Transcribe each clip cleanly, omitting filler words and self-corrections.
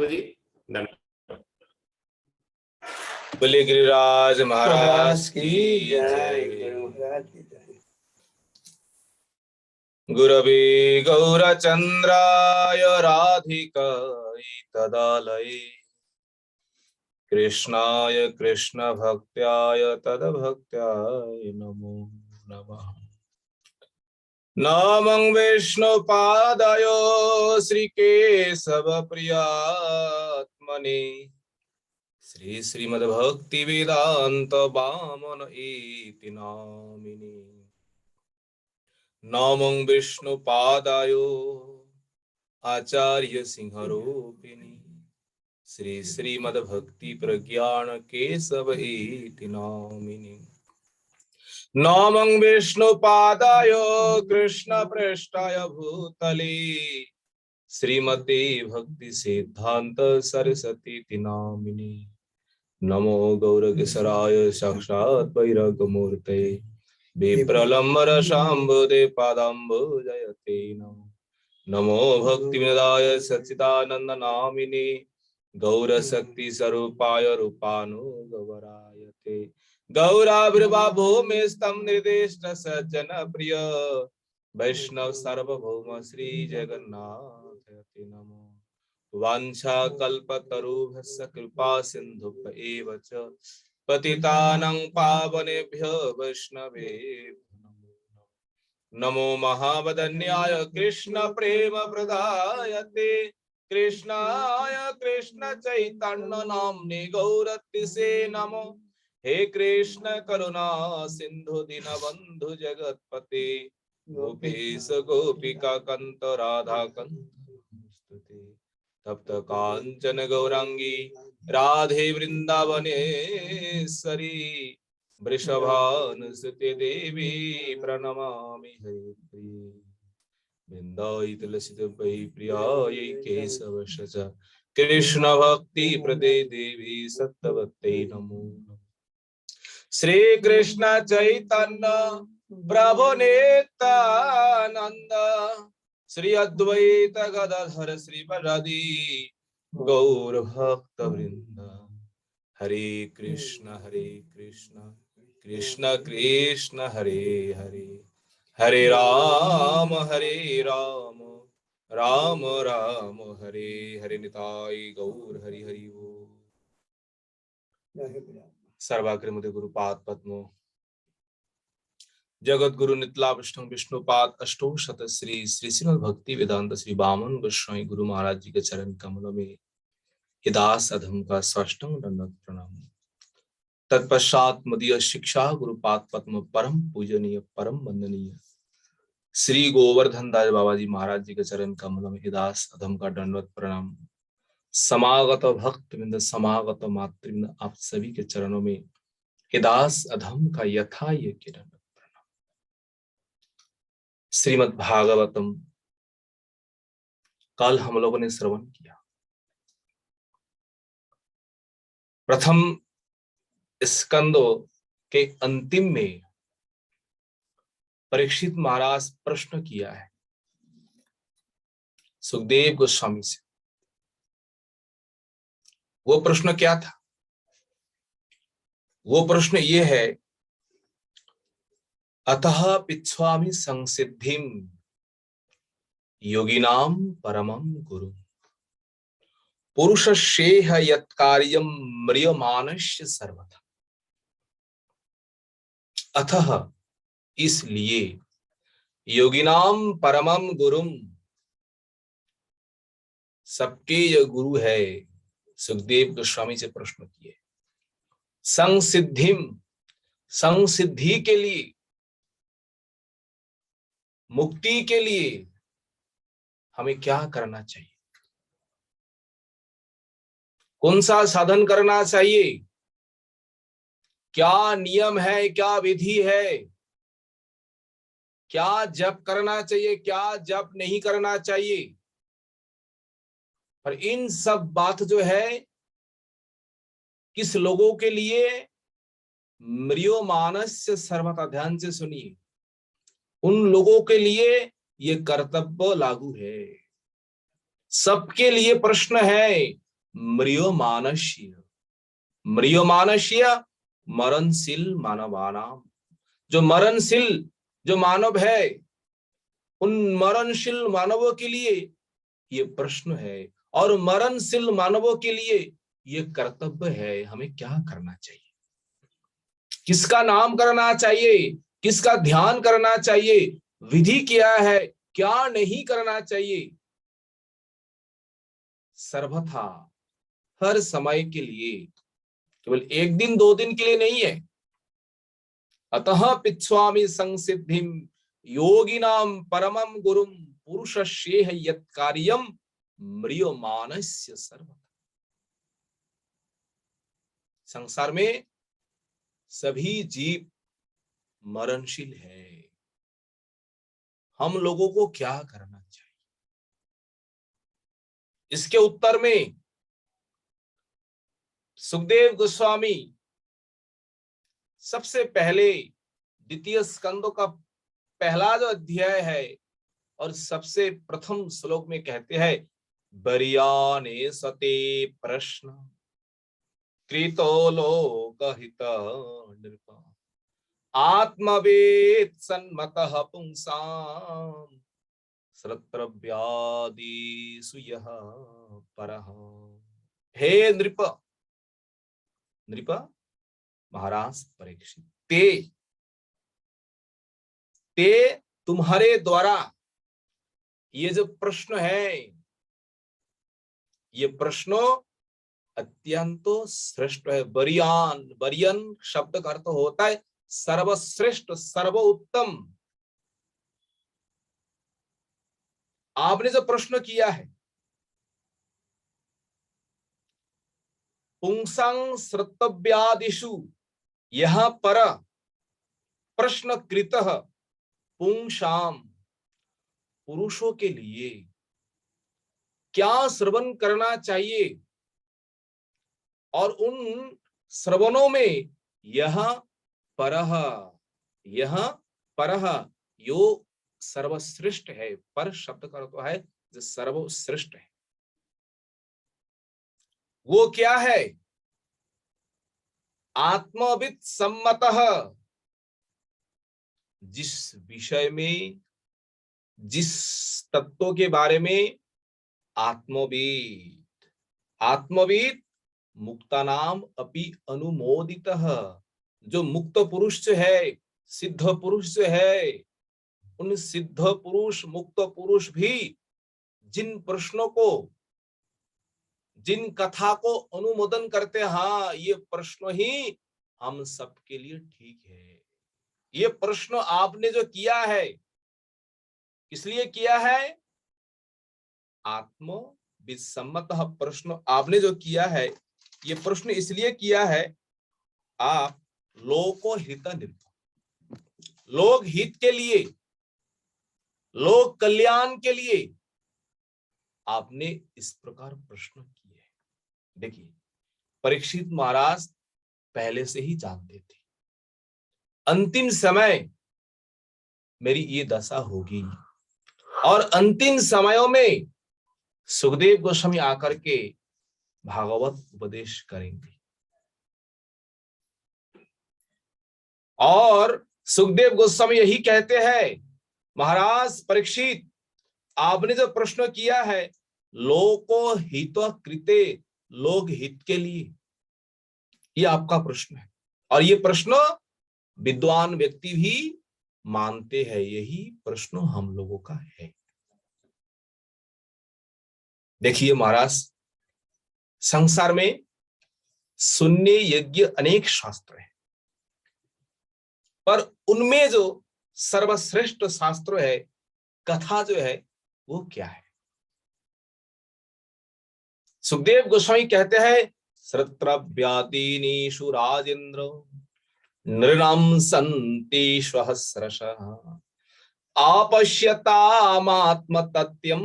जी। बोले गिरिराज महाराज की जय। गुरवे गौरचंद्राय राधिकायै तदालये कृष्णाय कृष्ण भक्त्याय तद्भक्त्याय नमो नमः। नमः विष्णुपादाय श्रीकेशव प्रियात्मने श्री श्रीमद्भक्ति वेदांत वामन इति नामिने। नमः विष्णुपादाय आचार्य सिंहरूपिणी श्री श्रीमद्भक्ति प्रज्ञान केशव इति नामिने। नमः विष्णुपादाय कृष्ण पृष्ठाय भूतले श्रीमते भक्ति सिद्धांत सरस्वती नामिने। नमो गौरकिशोराय साक्षात् वैराग्यमूर्ते विप्रलम्बर शाम्बुदे पादाम्बुजयते नमो भक्तिविदाय सच्चिदानंद नामिने गौरशक्ति स्वरूपाय रूपानुगवरायते गौराविर्भावो मे स्तम निर्देष्ट सज्जन प्रिय वैष्णव सार्वभौम श्री जगन्नाथ नमो। वांछा कल्पतरुभ्यश्च कृपा सिन्धुभ्य एव च पतितानां पावनेभ्यो वैष्णवेभ्यो नमो महावदन्याय कृष्ण प्रेम प्रदायते कृष्णाय कृष्ण चैतन्य नाम्ने गौरतिसे नमो। हे कृष्ण करुणा सिंधु दीनबंधु जगतपते गोपेश गोपिका कांत राधा कांत तप्त कांचन गौरांगी राधे वृंदावनेश्वरी वृषभानुसुते देवी प्रणमामि हरिप्रिये वृंदाई तुलसीदेवी प्रियायै केशवश कृष्ण भक्ति प्रदे देवी सत्यवत्यै नमो। श्री कृष्ण चैतन्य प्रभु नित्यानंद श्री अद्वैत गदाधर श्रीवासादि गौर भक्त वृंद हरे कृष्ण कृष्ण कृष्ण हरे हरे हरे राम राम राम हरे हरे निताई गौर हरि हरि बोल। सर्वाग्र गुरुपाद पद्मो जगत गुरु नितलाभिष्टं विष्णुपाद अष्टो शत श्री श्री श्रीमद् भक्ति वेदांत श्री वामन गोस्वामी गुरु महाराज जी के चरण कमलों में हिदास अधम का साष्टांग दंडवत प्रणाम। तत्पश्चात मदीय शिक्षा गुरुपाद पद्म परम पूजनीय परम वंदनीय श्री गोवर्धन दास बाबा जी महाराज जी के चरण कमलों में हिदास अधम का दंडवत प्रणाम। समागत भक्त बिंद समागत मातृबिंद आप सभी के चरणों में हिदास अधम का यथा योग्य दंडवत। श्रीमद् भागवतम कल हम लोगों ने श्रवण किया। प्रथम स्कंदों के अंतिम में परीक्षित महाराज प्रश्न किया है सुखदेव गोस्वामी से। वो प्रश्न क्या था? वो प्रश्न ये है, अतः पिच्छामि संसिद्धिम योगिनाम परमं गुरु पुरुषस्येह यत्कार्यं म्रियमाणस्य सर्वथा। अतः इसलिए योगिनाम परमं गुरुम सबके ये गुरु है। सुखदेव गोस्वामी से प्रश्न किए संसिद्धिम संसिद्धि के लिए मुक्ति के लिए हमें क्या करना चाहिए, कौन सा साधन करना चाहिए, क्या नियम है, क्या विधि है, क्या जप करना चाहिए, क्या जप नहीं करना चाहिए। पर इन सब बात जो है किस लोगों के लिए? म्रियोमानस्य सर्वथा। ध्यान से सुनिए, उन लोगों के लिए ये कर्तव्य लागू है। सबके लिए प्रश्न है, म्रियमाणस्य, म्रियमाणस्य मरणशील मानवानाम, जो मरणशील जो मानव है, उन मरणशील मानवों के लिए ये प्रश्न है, और मरणशील मानवों के लिए ये कर्तव्य है, हमें क्या करना चाहिए, किसका नाम करना चाहिए, किसका ध्यान करना चाहिए, विधि क्या है, क्या नहीं करना चाहिए, सर्वथा हर समय के लिए, केवल एक दिन दो दिन के लिए नहीं है। अतः पित्स्वामी संसिद्धिम योगिनाम परमम गुरुम पुरुषस्येह यत् कार्यम म्रियमाणस्य सर्वथा। संसार में सभी जीव मरणशील है, हम लोगों को क्या करना चाहिए, इसके उत्तर में सुखदेव गोस्वामी सबसे पहले द्वितीय स्कंदों का पहला जो अध्याय है और सबसे प्रथम श्लोक में कहते हैं, बरियाने सते प्रश्न कृतो लोकहित नृप आत्मवेद सन्मतः पुंसाम श्रोत्रव्यादिषु यः परः। हे नृप, नृप महाराज परीक्षित, ते तुम्हारे द्वारा ये जो प्रश्न है, ये प्रश्न अत्यंत श्रेष्ठ है। बरियान, बरियन शब्द का अर्थ होता है सर्वश्रेष्ठ, सर्वोत्तम। आपने जो प्रश्न किया है, पुंसां श्रोतव्यादिषु यह पर प्रश्न कृतः, पुंसाम पुरुषों के लिए क्या श्रवण करना चाहिए, और उन श्रवणों में यह परह, यह परह यो सर्वश्रेष्ठ है। पर शब्द का अर्थ है जो सर्वश्रेष्ठ है, वो क्या है, आत्मविद सम्मतः, जिस विषय में, जिस तत्व के बारे में आत्मविद, आत्मविद मुक्तानाम अपि अनुमोदितः, जो मुक्त पुरुष है, सिद्ध पुरुष है, उन सिद्ध पुरुष, मुक्त पुरुष भी जिन प्रश्नों को, जिन कथा को अनुमोदन करते, हाँ ये प्रश्न ही हम सबके लिए ठीक है। ये प्रश्न आपने जो किया है, किसलिए किया है, आत्म विसम्मत प्रश्न आपने जो किया है, ये प्रश्न इसलिए किया है, आप लोको हित निर्भर, लोक हित के लिए, लोक कल्याण के लिए आपने इस प्रकार प्रश्न किए। देखिए, परीक्षित महाराज पहले से ही जानते थे अंतिम समय मेरी ये दशा होगी, और अंतिम समयों में सुखदेव गोस्वामी आकर के भागवत उपदेश करेंगे। और सुखदेव गोस्वामी यही कहते हैं, महाराज परीक्षित, आपने जो प्रश्न किया है, लोको हित कृते, लोक हित के लिए, ये आपका प्रश्न है, और ये प्रश्न विद्वान व्यक्ति भी मानते हैं, यही प्रश्न हम लोगों का है। देखिए महाराज, संसार में शून्य यज्ञ अनेक शास्त्र है, पर उनमें जो सर्वश्रेष्ठ शास्त्र है, कथा जो है, वो क्या है। सुखदेव गोस्वामी कहते हैं, श्रोत्रव्यादीनीषु राजेन्द्र नृणां सन्ति सहस्रशः आपश्यतामात्मतत्यं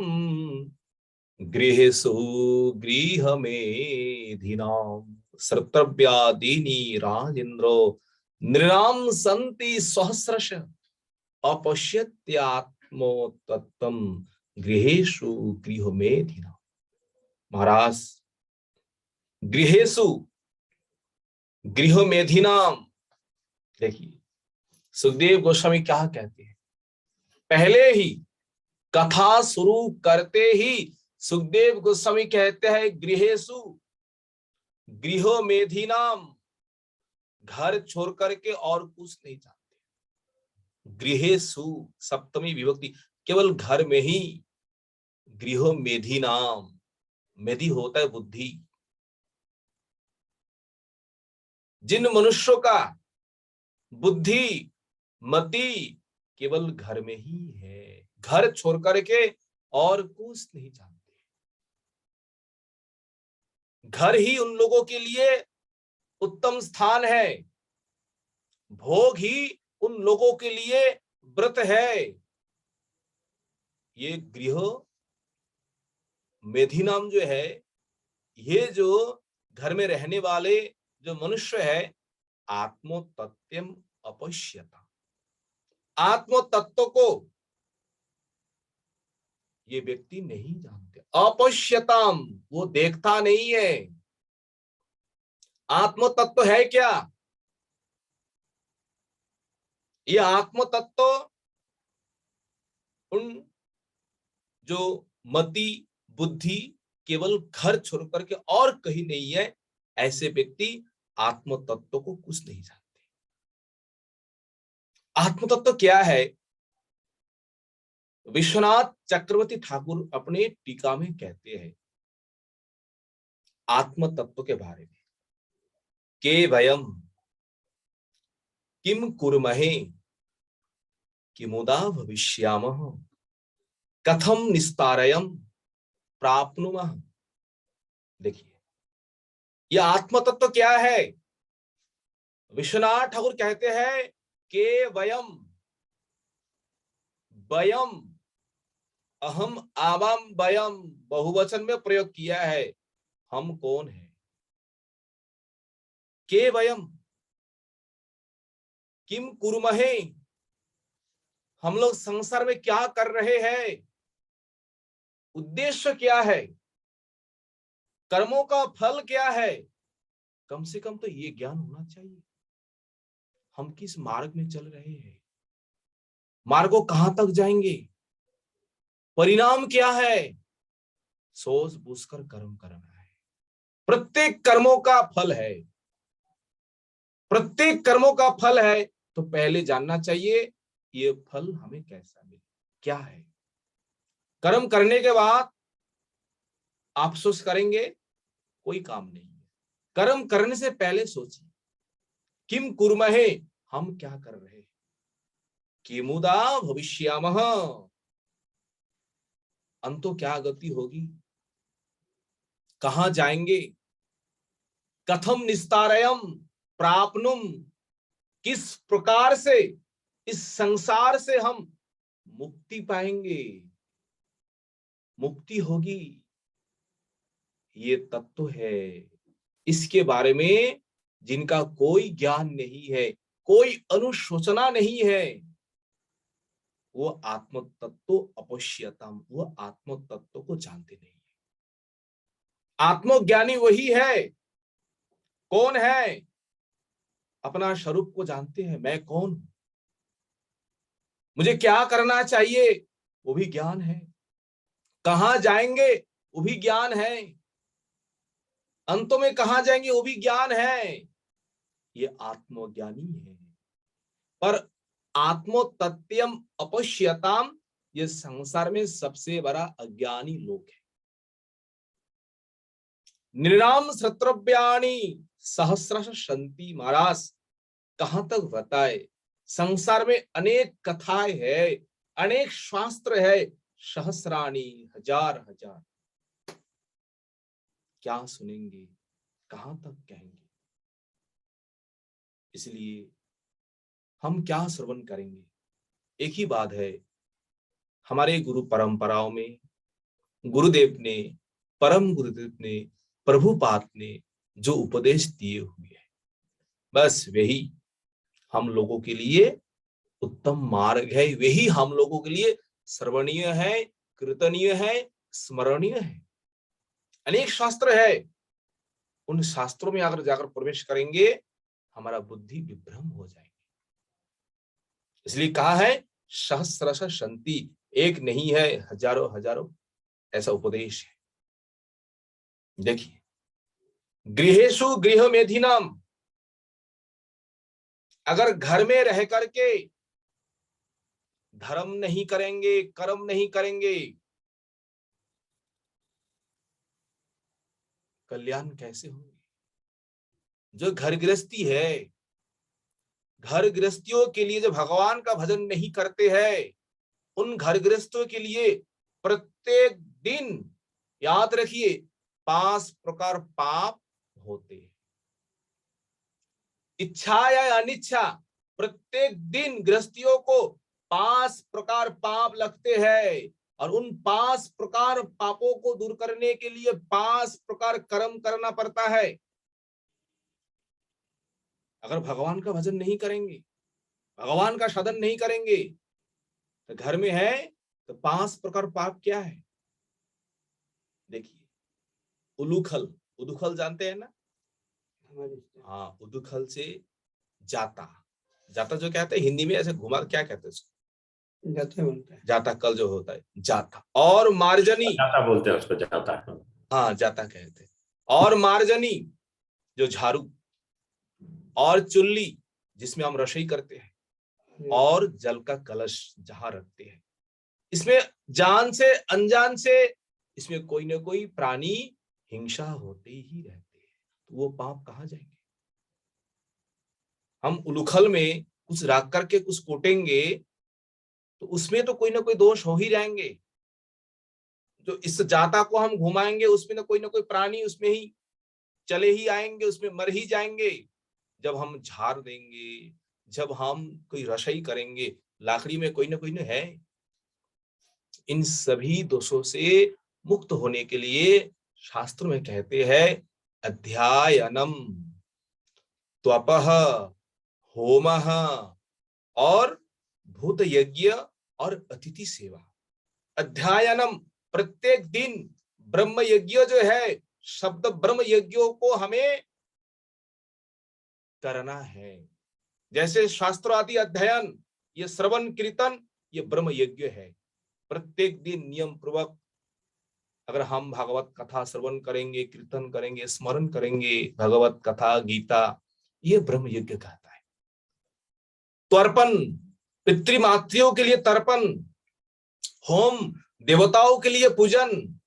गृहेषु गृहमेधिनाम्। श्रोत्रव्यादीनी राजेन्द्रो नृणां सन्ति सहस्रशः अपश्यत्यात्मतत्त्वं गृहेषु गृहमेधिनाम्। महाराज, गृहेषु गृह मेधिनाम। देखिए सुखदेव गोस्वामी क्या कहते हैं, पहले ही कथा शुरू करते ही सुखदेव गोस्वामी कहते हैं गृहेषु गृह मेधिनाम, घर छोड़ करके और कुछ नहीं चाहते। गृहेषु सप्तमी विभक्ति, केवल घर में ही। गृह मेधिनाम, मेधि होता है बुद्धि। जिन मनुष्यों का बुद्धि मति केवल घर में ही है, घर छोड़ करके और कुछ नहीं जानते। घर ही उन लोगों के लिए उत्तम स्थान है, भोग ही उन लोगों के लिए व्रत है। ये गृह मेधिनाम जो है, ये जो घर में रहने वाले जो मनुष्य है, आत्मो तत्वम अपश्यता, आत्म तत्व को ये व्यक्ति नहीं जानते। अपश्यताम, वो देखता नहीं है। आत्म तत्व है क्या? ये आत्म तत्व उन जो मति बुद्धि केवल घर छोड़ करके और कहीं नहीं है, ऐसे व्यक्ति आत्म तत्व को कुछ नहीं जानते। आत्म तत्व क्या है? विश्वनाथ चक्रवर्ती ठाकुर अपने टीका में कहते हैं आत्म तत्व के बारे में, के वयम किम कुर्महे किमुदा भविष्यामः कथम निस्तारयम प्राप्नुमः। देखिए ये आत्म तत्व क्या है? विश्वनाथ ठाकुर कहते हैं के वयम, वयम अहम आवाम वयम बहुवचन में प्रयोग किया है। हम कौन है? के वयम किम कुर्महे, हम लोग संसार में क्या कर रहे हैं, उद्देश्य क्या है, कर्मों का फल क्या है। कम से कम तो ये ज्ञान होना चाहिए। हम किस मार्ग में चल रहे हैं, मार्गों कहां तक जाएंगे, परिणाम क्या है। सोच बूझ कर कर्म करना है। प्रत्येक कर्मों का फल है, प्रत्येक कर्मों का फल है। तो पहले जानना चाहिए ये फल हमें कैसा मिले, क्या है। कर्म करने के बाद अफसोस करेंगे, कोई काम नहीं है। कर्म करने से पहले सोचिए किम कुर्महे, हम क्या कर रहे हैं, किमुदा भविष्यामः, अंतो क्या गति होगी, कहां जाएंगे, कथम निस्तारयम प्राप्नुम, किस प्रकार से इस संसार से हम मुक्ति पाएंगे, मुक्ति होगी। ये तत्व है, इसके बारे में जिनका कोई ज्ञान नहीं है, कोई अनुशोचना नहीं है, वो आत्म तत्व अपश्यतम, वो आत्म तत्व को जानते नहीं है। आत्मज्ञानी वही है, कौन है, अपना स्वरूप को जानते हैं, मैं कौन हूं, मुझे क्या करना चाहिए, वो भी ज्ञान है। कहां जाएंगे, वो भी ज्ञान है। अंतों में कहां जाएंगे, वो भी ज्ञान है। ये आत्मज्ञानी है। पर आत्मो तत्वम अपश्यताम, ये संसार में सबसे बड़ा अज्ञानी लोग है। निराम श्रोत्रव्याणी सहस्रश संति, महाराज कहां तक बताए। संसार में अनेक कथाएं है, अनेक शास्त्र है, सहस्राणी हजार हजार, क्या सुनेंगे, कहां तक कहेंगे। इसलिए हम क्या श्रवण करेंगे। एक ही बात है, हमारे गुरु परंपराओं में गुरुदेव ने, परम गुरुदेव ने, प्रभुपाद ने जो उपदेश दिए हुए हैं, बस वही हम लोगों के लिए उत्तम मार्ग है, वही हम लोगों के लिए श्रवणीय है, कीर्तनीय है, स्मरणीय है। अनेक शास्त्र है, उन शास्त्रों में अगर जाकर प्रवेश करेंगे हमारा बुद्धि विभ्रम हो जाएगी। इसलिए कहा है सहस्रश संति, एक नहीं है हजारों हजारों ऐसा उपदेश है। देखिए गृहेषु गृह मेधिनाम, अगर घर में रह करके धर्म नहीं करेंगे, कर्म नहीं करेंगे, कल्याण कैसे होंगे? जो घर गृहस्थी है, घर गृहस्थियों के लिए जो भगवान का भजन नहीं करते हैं, उन घर गृहस्थों के लिए प्रत्येक दिन याद रखिए 5 प्रकार पाप होते हैं। इच्छा या अनिच्छा प्रत्येक दिन गृहस्थियों को 5 प्रकार पाप लगते हैं, और उन 5 प्रकार पापों को दूर करने के लिए 5 प्रकार कर्म करना पड़ता है। अगर भगवान का भजन नहीं करेंगे, भगवान का साधन नहीं करेंगे, तो घर में है तो 5 प्रकार पाप क्या है? देखिए उलूखल, उदुखल जानते हैं ना? हाँ, उदुखल से जाता, जाता जो कहते हैं हिंदी में ऐसे घुमा क्या कहते हैं उसको? जाता बोलते हैं, जाता कल जो होता है जाता। और मार्जनी, जाता बोलते हैं उसको, जाता। हाँ जाता कहते हैं। और मार्जनी जो झाड़ू, और चुल्ली जिसमें हम रसोई करते हैं, और जल का कलश जहां रखते हैं। इसमें जान से अनजान से इसमें कोई ना कोई प्राणी हिंसा होते ही रहते हैं, तो वो पाप कहाँ जाएंगे? हम उलूखल में कुछ रख करके कुछ कोटेंगे तो उसमें तो कोई ना कोई दोष हो ही जाएंगे। जो इस जाता को हम घुमाएंगे उसमें ना कोई प्राणी उसमें ही चले ही आएंगे, उसमें मर ही जाएंगे। जब हम झाड़ देंगे, जब हम कोई रसोई करेंगे, लाकड़ी में कोई ना है। इन सभी दोषों से मुक्त होने के लिए शास्त्र में कहते हैं अध्यायनम, त्वपः, होमः और भूत यज्ञ और अतिथि सेवा। अध्यायनम, प्रत्येक दिन ब्रह्म यज्ञ जो है, शब्द ब्रह्म यज्ञों को हमें करना है। जैसे शास्त्र आदि अध्ययन, ये श्रवण कीर्तन, ये ब्रह्म यज्ञ है। प्रत्येक दिन नियम पूर्वक अगर हम भागवत कथा श्रवण करेंगे, कीर्तन करेंगे, स्मरण करेंगे भगवत कथा गीता, ये ब्रह्म यज्ञ कहता है। तर्पण, पितृमातृयों के लिए तर्पण, होम देवताओं के लिए पूजन,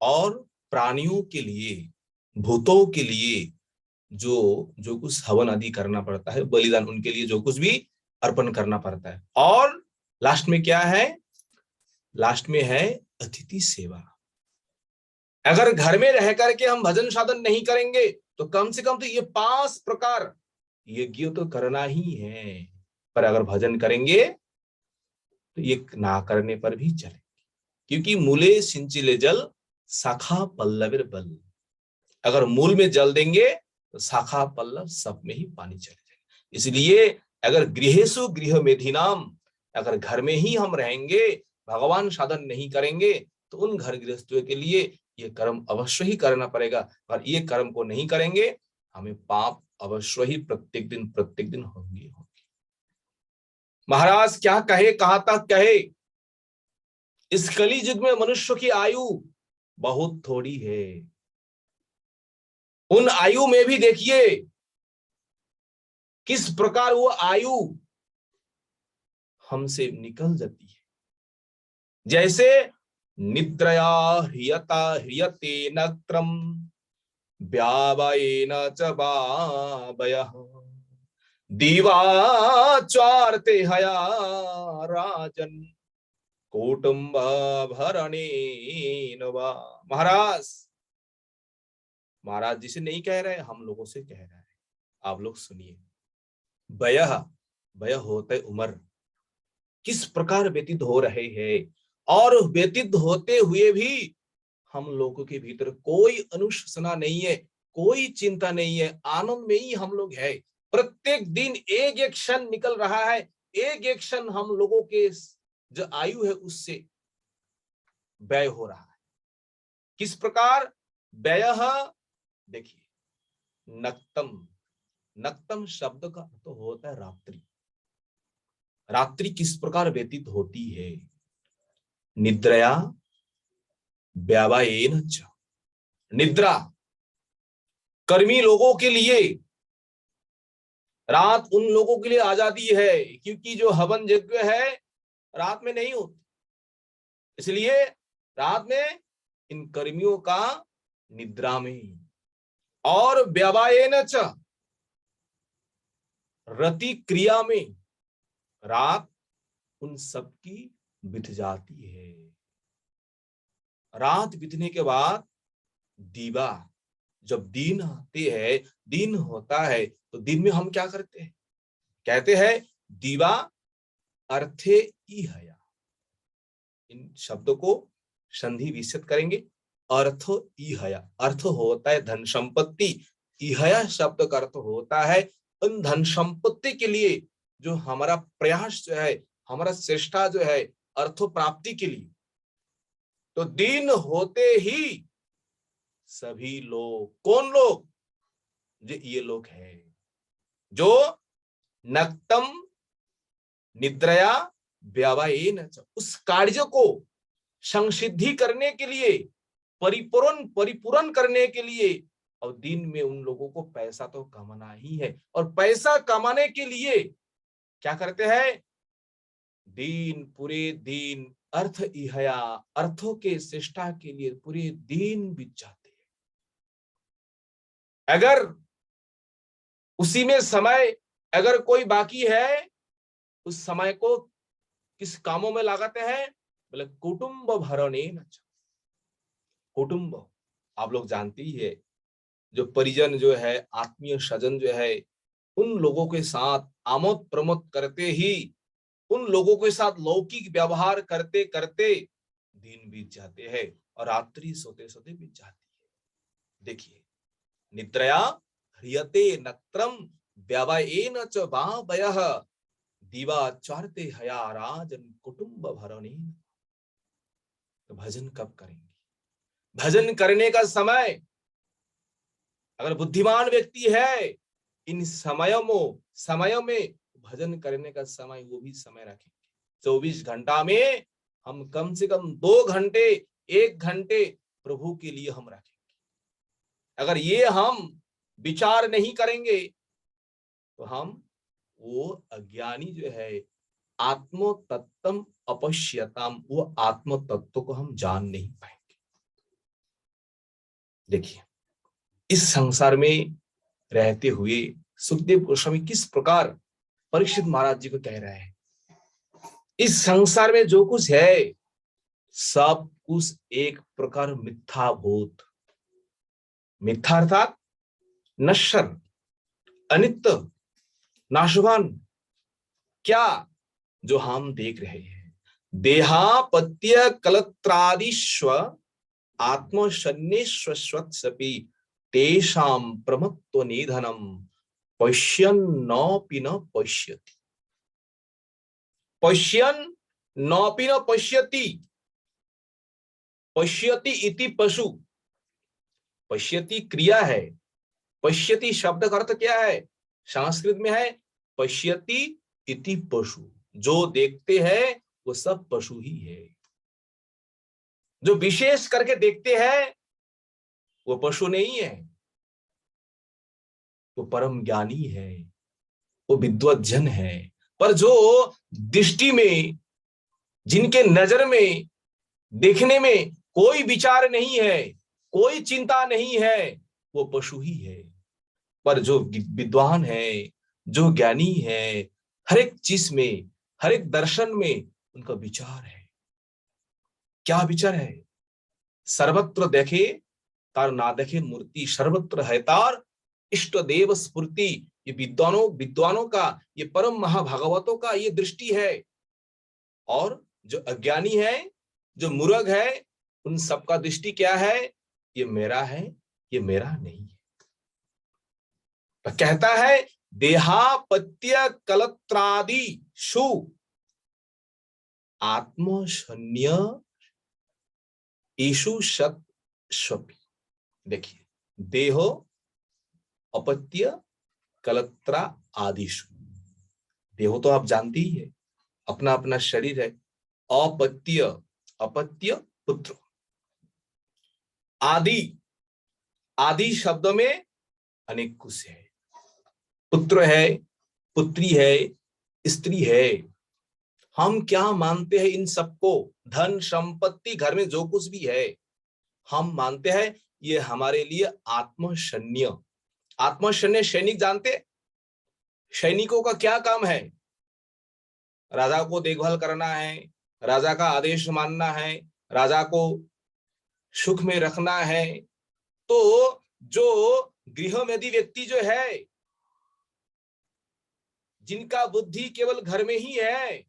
और प्राणियों के लिए, भूतों के लिए जो कुछ हवन आदि करना पड़ता है, बलिदान, उनके लिए जो कुछ भी अर्पण करना पड़ता है। और लास्ट में क्या है? लास्ट में है अतिथि सेवा। अगर घर में रह करके हम भजन साधन नहीं करेंगे तो कम से कम तो ये 5 प्रकार यज्ञ तो करना ही है। पर अगर भजन करेंगे तो ये ना करने पर भी चलेंगे, क्योंकि मूले सिंचिले जल शाखा पल्लविर बल। अगर मूल में जल देंगे तो शाखा पल्लव सब में ही पानी चले जाएगा। इसलिए अगर गृहेषु गृह मेधिनाम, अगर घर में ही हम रहेंगे, भगवान साधन नहीं करेंगे, तो उन घर गृहस्थों के लिए ये कर्म अवश्य ही करना पड़ेगा। और ये कर्म को नहीं करेंगे हमें पाप अवश्य ही प्रत्येक दिन होंगे। महाराज क्या कहे, कहां तक कहे? इस कली युग में मनुष्य की आयु बहुत थोड़ी है। उन आयु में भी देखिए किस प्रकार वो आयु हमसे निकल जाती है। जैसे निद्रया ह्रियता ह्रियते नक्रम व्यावयेन च वावयः दीवाचार्ते हया राजन कौटुंब भरणेन वा। महाराज जी से नहीं कह रहे, हम लोगों से कह रहा है, आप लोग सुनिए। वयः, वय होते उम्र, किस प्रकार व्यतीत हो रहे हैं, और व्यतीत होते हुए भी हम लोगों के भीतर कोई अनुशासना नहीं है, कोई चिंता नहीं है, आनंद में ही हम लोग है। प्रत्येक दिन एक एक क्षण निकल रहा है, एक एक क्षण हम लोगों के जो आयु है उससे व्यय हो रहा है। किस प्रकार? व्ययः, देखिए, नक्तम, नक्तम शब्द का अर्थ होता है रात्रि। रात्रि किस प्रकार व्यतीत होती है? निद्रया व्यावायेन च। निद्रा कर्मी लोगों के लिए, रात उन लोगों के लिए आजादी है, क्योंकि जो हवन यज्ञ है रात में नहीं होती, इसलिए रात में इन कर्मियों का निद्रा में। और व्यावायेन च, रति क्रिया में रात उन सबकी बीत जाती है। रात बीतने के बाद दीवा, जब दिन आते हैं, दिन होता है, तो दिन में हम क्या करते हैं? कहते हैं दीवा अर्थे इहया। इन शब्दों को संधि विच्छेद करेंगे। अर्थ इहया, अर्थ होता है धन संपत्ति। इहया शब्द का अर्थ होता है उन धन संपत्ति के लिए जो हमारा प्रयास जो है, हमारा चेष्टा जो है अर्थ प्राप्ति के लिए। तो दिन होते ही सभी लोग, कौन लोग? जो ये लोग हैं जो नक्तम निद्रया व्यावायेन च, उस कार्य को संसिद्धि करने के लिए, परिपूर्ण करने के लिए, और दिन में उन लोगों को पैसा तो कमाना ही है, और पैसा कमाने के लिए क्या करते हैं? दिन, पूरे दिन अर्थ इहया, अर्थों के चेष्टा के लिए पूरे दिन बीत जाते हैं। अगर उसी में समय अगर कोई बाकी है, उस समय को किस कामों में लगाते हैं? बोले कुटुंब भरणेन च। कुटुंब आप लोग जानते ही है, जो परिजन जो है, आत्मीय स्वजन जो है, उन लोगों के साथ आमोद प्रमोद करते ही, उन लोगों के साथ लौकिक व्यवहार करते करते दिन बीत जाते हैं और रात्रि सोते सोते बीत जाती है। देखिए, निद्रया ह्रियते नक्रम व्यावायेन च वावयः दीवा चारते हया राजन कुटुंब भरणेन। तो भजन कब करेंगे? भजन करने का समय, अगर बुद्धिमान व्यक्ति है, इन समयों में भजन करने का समय वो भी समय रखेंगे। 24 घंटा में हम कम से कम 2 घंटे, 1 घंटे प्रभु के लिए हम रखेंगे। अगर ये हम विचार नहीं करेंगे तो हम वो अज्ञानी जो है, आत्म तत्वम अपश्यताम, वो आत्म तत्व को हम जान नहीं पाएंगे। देखिए, इस संसार में रहते हुए सुखदेव गोस्वामी किस प्रकार परीक्षित महाराज जी को कह रहे हैं, इस संसार में जो कुछ है सब कुछ एक प्रकार मिथ्या भूत, मिथ्या अर्थात नश्वर, अनित्य, नाशवान। क्या? जो हम देख रहे हैं, देहापत्य कलत्रादिश्व आत्मशन्येष्वस्वत्सपि तेषां प्रमत्व निधनम पश्यन्नपि न पश्यति। पश्यन्नपि न पश्यति, पश्यति इति पशु, पश्यति क्रिया है, पश्यति शब्द का अर्थ क्या है? संस्कृत में है पश्यति इति पशु, जो देखते हैं वो सब पशु ही है। जो विशेष करके देखते हैं वो पशु नहीं है, वो परम ज्ञानी है, वो विद्वज्जन है। पर जो दृष्टि में, जिनके नजर में, देखने में कोई विचार नहीं है, कोई चिंता नहीं है, वो पशु ही है। पर जो विद्वान है, जो ज्ञानी है, हर एक चीज में, हर एक दर्शन में उनका विचार है। क्या विचार है? सर्वत्र देखे तार ना देखे मूर्ति, सर्वत्र है तार इष्ट देव स्फूर्ति। ये विद्वानों का, ये परम महाभागवतों का ये दृष्टि है। और जो अज्ञानी है, जो मूर्ख है, उन सबका दृष्टि क्या है? ये मेरा है, ये मेरा नहीं है। तो कहता है देहापत्य कलत्रादि शु आत्मशन्य ईशु सत स्वपि। देखिए, देहो अपत्य कलत्रा आदिशु। देहो तो आप जानते ही है, अपना अपना शरीर है। अपत्य, अपत्य पुत्र। आदि, आदि शब्द में अनेक कुछ है। पुत्र है, पुत्री है, स्त्री है। हम क्या मानते हैं इन सबको? धन संपत्ति, घर में जो कुछ भी है, हम मानते हैं ये हमारे लिए आत्मशन्य। आत्मशन्य सैनिक जानते? सैनिकों का क्या काम है? राजा को देखभाल करना है, राजा का आदेश मानना है, राजा को सुख में रखना है। तो जो गृहमेधी व्यक्ति जो है, जिनका बुद्धि केवल घर में ही है,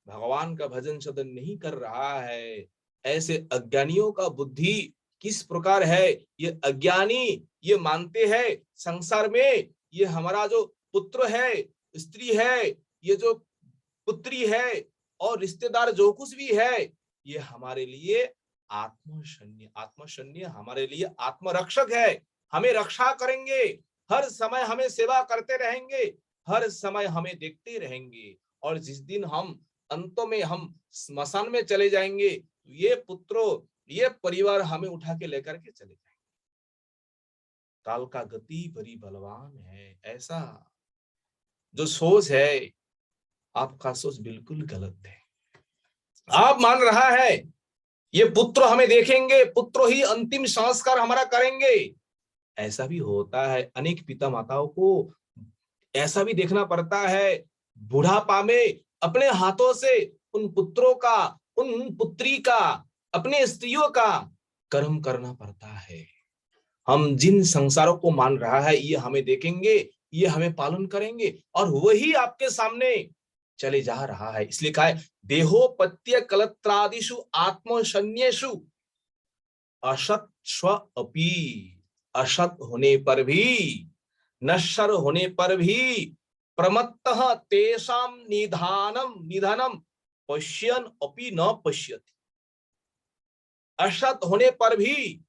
भगवान का भजन सदन नहीं कर रहा है, ऐसे अज्ञानियों का बुद्धि किस प्रकार है? ये अज्ञानी ये मानते हैं संसार में ये हमारा जो पुत्र है, स्त्री है, ये जो पुत्री है और रिश्तेदार जो कुछ भी है, ये हमारे लिए आत्मशन्य, आत्मशन्य हमारे लिए आत्मरक्षक है। हमें रक्षा करेंगे, हर समय हमें सेवा करते रहेंगे, हर समय हमें देखते रहेंगे। और जिस दिन हम अंत में हम स्मशान में चले जाएंगे, ये पुत्रों, ये परिवार हमें उठा के लेकर के चले जाएंगे। काल का गति बड़ी बलवान है। ऐसा जो सोच है, आपका सोच बिल्कुल गलत है। आप मान रहा है ये पुत्र हमें देखेंगे, पुत्र ही अंतिम संस्कार हमारा करेंगे। ऐसा भी होता है, अनेक पिता माताओं को ऐसा भी देखना पड़ता है, बुढ़ापा में अपने हाथों से उन पुत्रों का, उन पुत्री का, अपने स्त्रियों का कर्म करना पड़ता है। हम जिन संसारों को मान रहा है ये हमें देखेंगे, ये हमें पालन करेंगे, और वही आपके सामने चले जा रहा है। इसलिए कहा है देहोपत्य कलत्रादिषु आत्मशन्येषु असत स्व अपि। असत होने पर भी, नश्वर होने पर भी प्रमत्तः तेषाम निधानम, निधनम पश्यन अपि न पश्यति। असत होने पर भी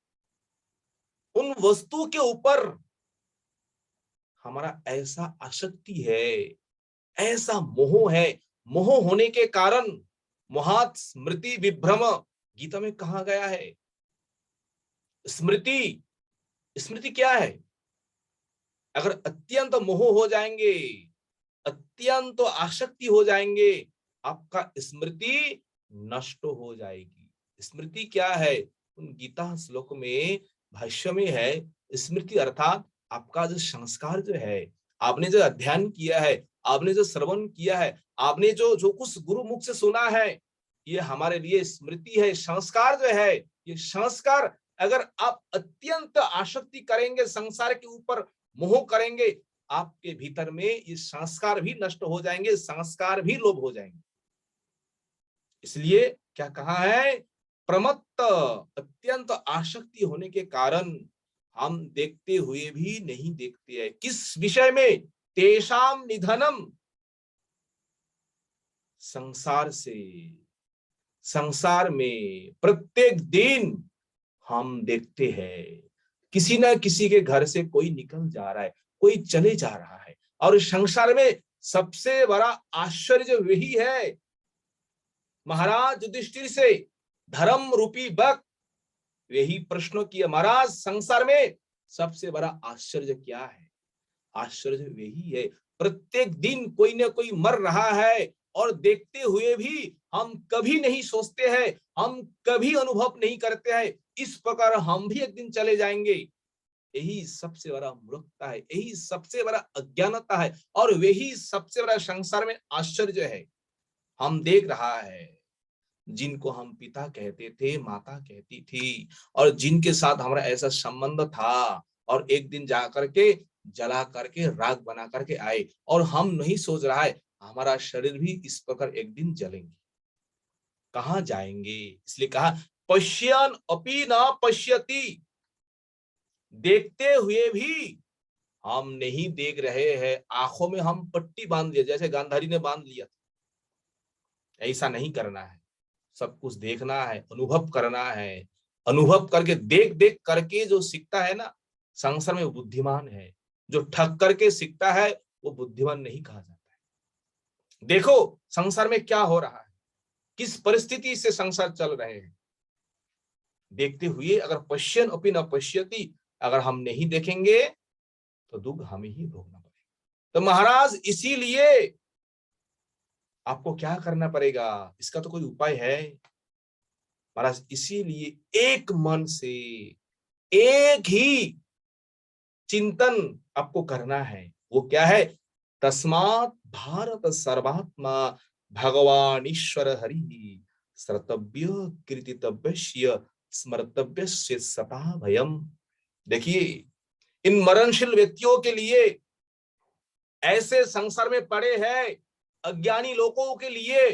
उन वस्तु के ऊपर हमारा ऐसा आसक्ति है, ऐसा मोह है। मोह होने के कारण मोहात स्मृति विभ्रम, गीता में कहा गया है। स्मृति, स्मृति क्या है? अगर अत्यंत मोह हो जाएंगे, अत्यंत आसक्ति हो जाएंगे, आपका स्मृति नष्ट हो जाएगी। स्मृति क्या है? उन गीता श्लोक में भाष्य में है, स्मृति अर्थात आपका जो संस्कार जो है, आपने जो अध्ययन किया है, आपने जो श्रवण किया है, आपने जो जो कुछ गुरु मुख से सुना है, ये हमारे लिए स्मृति है, संस्कार जो है। ये संस्कार अगर आप अत्यंत आसक्ति करेंगे, संसार के ऊपर मोह करेंगे, आपके भीतर में ये संस्कार भी नष्ट हो जाएंगे, संस्कार भी लोप हो जाएंगे। इसलिए क्या कहा है? प्रमत्त, अत्यंत आसक्ति होने के कारण हम देखते हुए भी नहीं देखते हैं। किस विषय में? तेषाम निधनम, संसार से। संसार में प्रत्येक दिन हम देखते हैं किसी ना किसी के घर से कोई निकल जा रहा है, कोई चले जा रहा है। और संसार में सबसे बड़ा आश्चर्य वही है। महाराज युधिष्ठिर से धर्म रूपी बक यही प्रश्न किया, महाराज संसार में सबसे बड़ा आश्चर्य क्या है? आश्चर्य वही है, प्रत्येक दिन कोई ना कोई मर रहा है, और देखते हुए भी हम कभी नहीं सोचते हैं, हम कभी अनुभव नहीं करते हैं इस प्रकार हम भी एक दिन चले जाएंगे। यही सबसे बड़ा मूर्खता है, यही सबसे बड़ा अज्ञानता है, और वही सबसे बड़ा संसार में आश्चर्य है। हम देख रहा है जिनको हम पिता कहते थे, माता कहती थी, और जिनके साथ हमारा ऐसा संबंध था, और एक दिन जा करके जला करके राख बना करके आए, और हम नहीं सोच रहा है हमारा शरीर भी इस प्रकार एक दिन जलेंगे, कहां जाएंगे। इसलिए कहा पश्यन अपि न पश्यति, देखते हुए भी हम नहीं देख रहे हैं। आंखों में हम पट्टी बांध लिया, जैसे गांधारी ने बांध लिया। ऐसा नहीं करना है, सब कुछ देखना है, अनुभव करना है। अनुभव करके देख देख करके जो सीखता है ना संसार में वो बुद्धिमान है। जो ठग करके सीखता है वो बुद्धिमान नहीं कहा जाता है। देखो संसार में क्या हो रहा है, किस परिस्थिति से संसार चल रहे हैं, देखते हुए अगर पश्यन अपि न पश्यति, अगर हम नहीं देखेंगे तो दुख हमें ही भोगना पड़ेगा। तो महाराज इसीलिए आपको क्या करना पड़ेगा, इसका तो कोई उपाय है महाराज। इसीलिए एक मन से एक ही चिंतन आपको करना है। वो क्या है, तस्मात् भारत सर्वात्मा भगवान ईश्वर हरि सर्तव्य कीर्तितव्य स्मर्तव्य सता भयम। देखिए इन मरणशील व्यक्तियों के लिए, ऐसे संसार में पड़े हैं अज्ञानी लोगों के लिए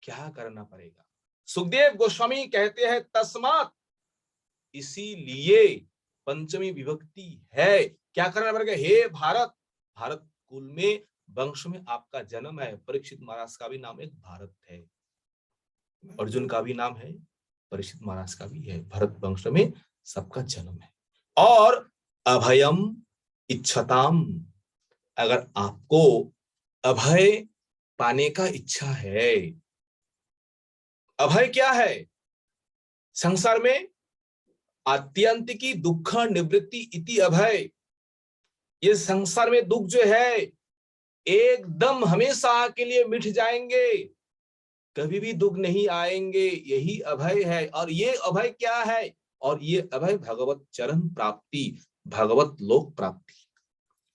क्या करना पड़ेगा। सुखदेव गोस्वामी कहते हैं तस्मात्, इसीलिए पंचमी विभक्ति है, क्या करना पड़ेगा। हे भारत, भारत कुल में वंश में आपका जन्म है। परीक्षित महाराज का भी नाम एक भारत है, अर्जुन का भी नाम है, परीक्षित महाराज का भी है। भरत वंश में सबका जन्म है। और अभयम इच्छताम, अगर आपको अभय पाने का इच्छा है, अभय क्या है, संसार में आत्यंतिकी दुख निवृत्ति इति अभय। ये संसार में दुख जो है एकदम हमेशा के लिए मिट जाएंगे, कभी भी दुख नहीं आएंगे, यही अभय है। और ये अभय क्या है, और ये अभय भगवत चरण प्राप्ति, भगवत लोक प्राप्ति।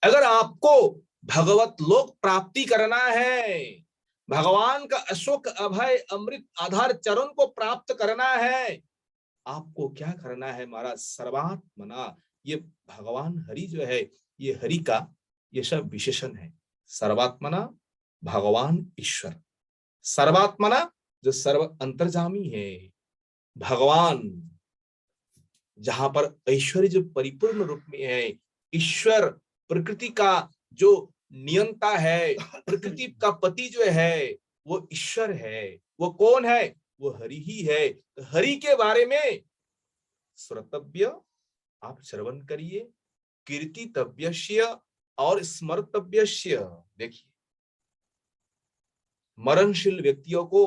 अगर आपको भगवत लोक प्राप्ति करना है, भगवान का अशोक अभय अमृत आधार चरण को प्राप्त करना है, आपको क्या करना है महाराज, सर्वात्मना। ये भगवान हरि जो है, ये हरि का ये सब विशेषण है। सर्वात्मना भगवान ईश्वर, सर्वात्मना जो सर्व अंतर्जामी है, भगवान जहां पर ऐश्वर्य जो परिपूर्ण रूप में है, ईश्वर प्रकृति का जो नियंता है, प्रकृति का पति जो है वो ईश्वर है। वो कौन है, वो हरि ही है। तो हरि के बारे में श्रोतव्य, आप श्रवण करिए, कीर्तितव्यस्य और स्मर्तव्यस्य। देखिए मरणशील व्यक्तियों को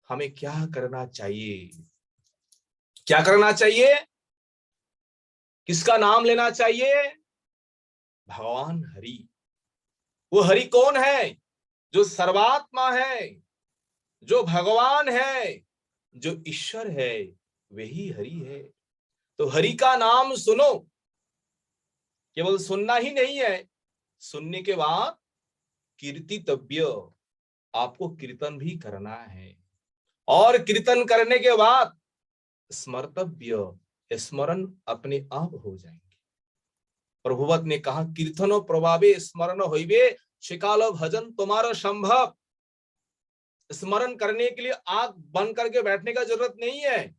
हमें क्या करना चाहिए, क्या करना चाहिए, किसका नाम लेना चाहिए, भगवान हरि। वो हरि कौन है, जो सर्वात्मा है, जो भगवान है, जो ईश्वर है, वही हरि है। तो हरि का नाम सुनो, केवल सुनना ही नहीं है, सुनने के बाद कीर्तितव्य, आपको कीर्तन भी करना है। और कीर्तन करने के बाद स्मर्तव्य, स्मरण अपने आप हो जाएंगे। प्रभुवत ने कहा कीर्तनो प्रभावे स्मरण होइबे, शिकालो भजन तुम्हारा संभव। स्मरण करने के लिए आंख बंद करके बैठने का जरूरत नहीं है।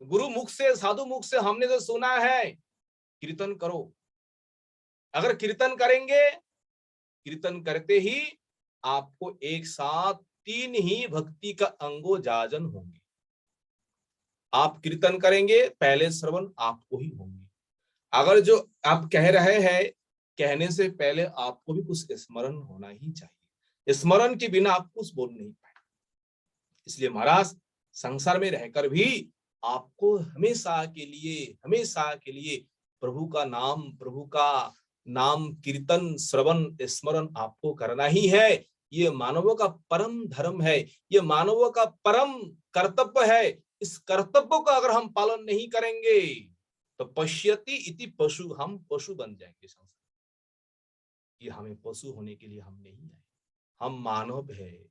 गुरु मुख से, साधु मुख से हमने जो सुना है, कीर्तन करो। अगर कीर्तन करेंगे, कीर्तन करते ही आपको एक साथ तीन ही भक्ति का अंगो जाजन होंगे। आप कीर्तन करेंगे, पहले श्रवण आपको ही होंगे। अगर जो आप कह रहे हैं, कहने से पहले आपको भी कुछ स्मरण होना ही चाहिए। स्मरण के बिना आप कुछ बोल नहीं पाए। इसलिए महाराज संसार में रहकर भी आपको हमेशा के लिए प्रभु का नाम कीर्तन श्रवण स्मरण आपको करना ही है। ये मानवों का परम धर्म है, ये मानवों का परम कर्तव्य है। इस कर्तव्य को अगर हम पालन नहीं करेंगे तो पश्यति इति पशु, हम पशु बन जाएंगे संसार। ये हमें पशु होने के लिए हम नहीं आए, हम मानव है,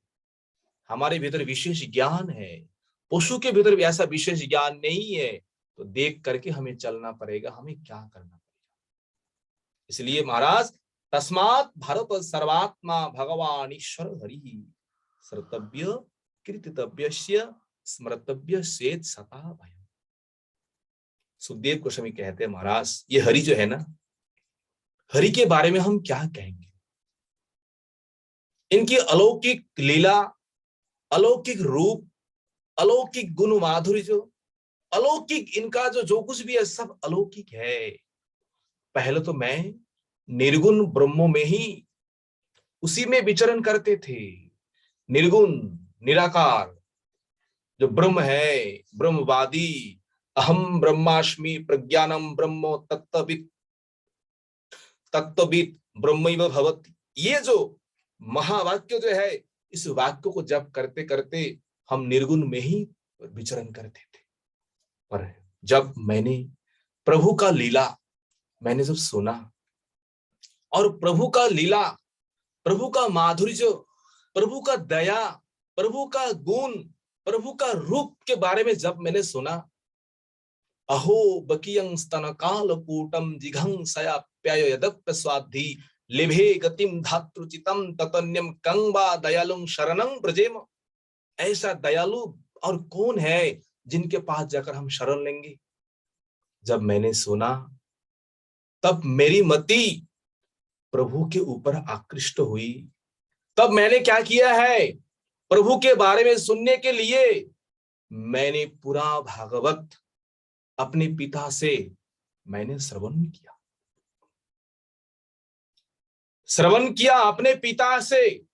हमारे भीतर विशेष ज्ञान है। पशु के भीतर भी ऐसा विशेष ज्ञान नहीं है। तो देख करके हमें चलना पड़ेगा, हमें क्या करना पड़ेगा। इसलिए महाराज तस्मात् भारत सर्वात्मा भगवान ईश्वर हरि सर्तव्य कीर्तितव्यस्य स्मर्तव्य सेत सता भयम्। सुखदेव गोस्वामी कहते हैं महाराज ये हरि जो है ना, हरि के बारे में हम क्या कहेंगे। इनकी अलौकिक लीला, अलौकिक रूप, अलौकिक गुण माधुर्य, जो अलौकिक इनका जो कुछ भी है सब अलौकिक है। पहले तो मैं निर्गुण ब्रह्म में ही उसी में विचरण करते थे। निर्गुण निराकार जो ब्रह्म है, ब्रह्मवादी, अहम ब्रह्मास्मि प्रज्ञानम ब्रह्म तत्त्वविद तत्त्वविद ब्रह्मैव भवति, ये जो महावाक्य जो है, इस वाक्य को जब करते करते हम निर्गुण में ही विचरण करते थे। पर जब मैंने प्रभु का लीला मैंने जब सुना, और प्रभु का लीला, प्रभु का माधुर्य, प्रभु का दया, प्रभु का गुण, प्रभु का रूप के बारे में जब मैंने सुना, अहो बकियं स्तन काल कूटम जिघं सयाप्याय यदप्य स्वाधि लिभे गतिम धातृचितम ततन्यम कंबा दयालुं शरणं ब्रजेम। ऐसा दयालु और कौन है जिनके पास जाकर हम शरण लेंगे। जब मैंने सुना तब मेरी मति प्रभु के ऊपर आकृष्ट हुई। तब मैंने क्या किया है, प्रभु के बारे में सुनने के लिए मैंने पूरा भागवत अपने पिता से मैंने श्रवण किया अपने पिता से,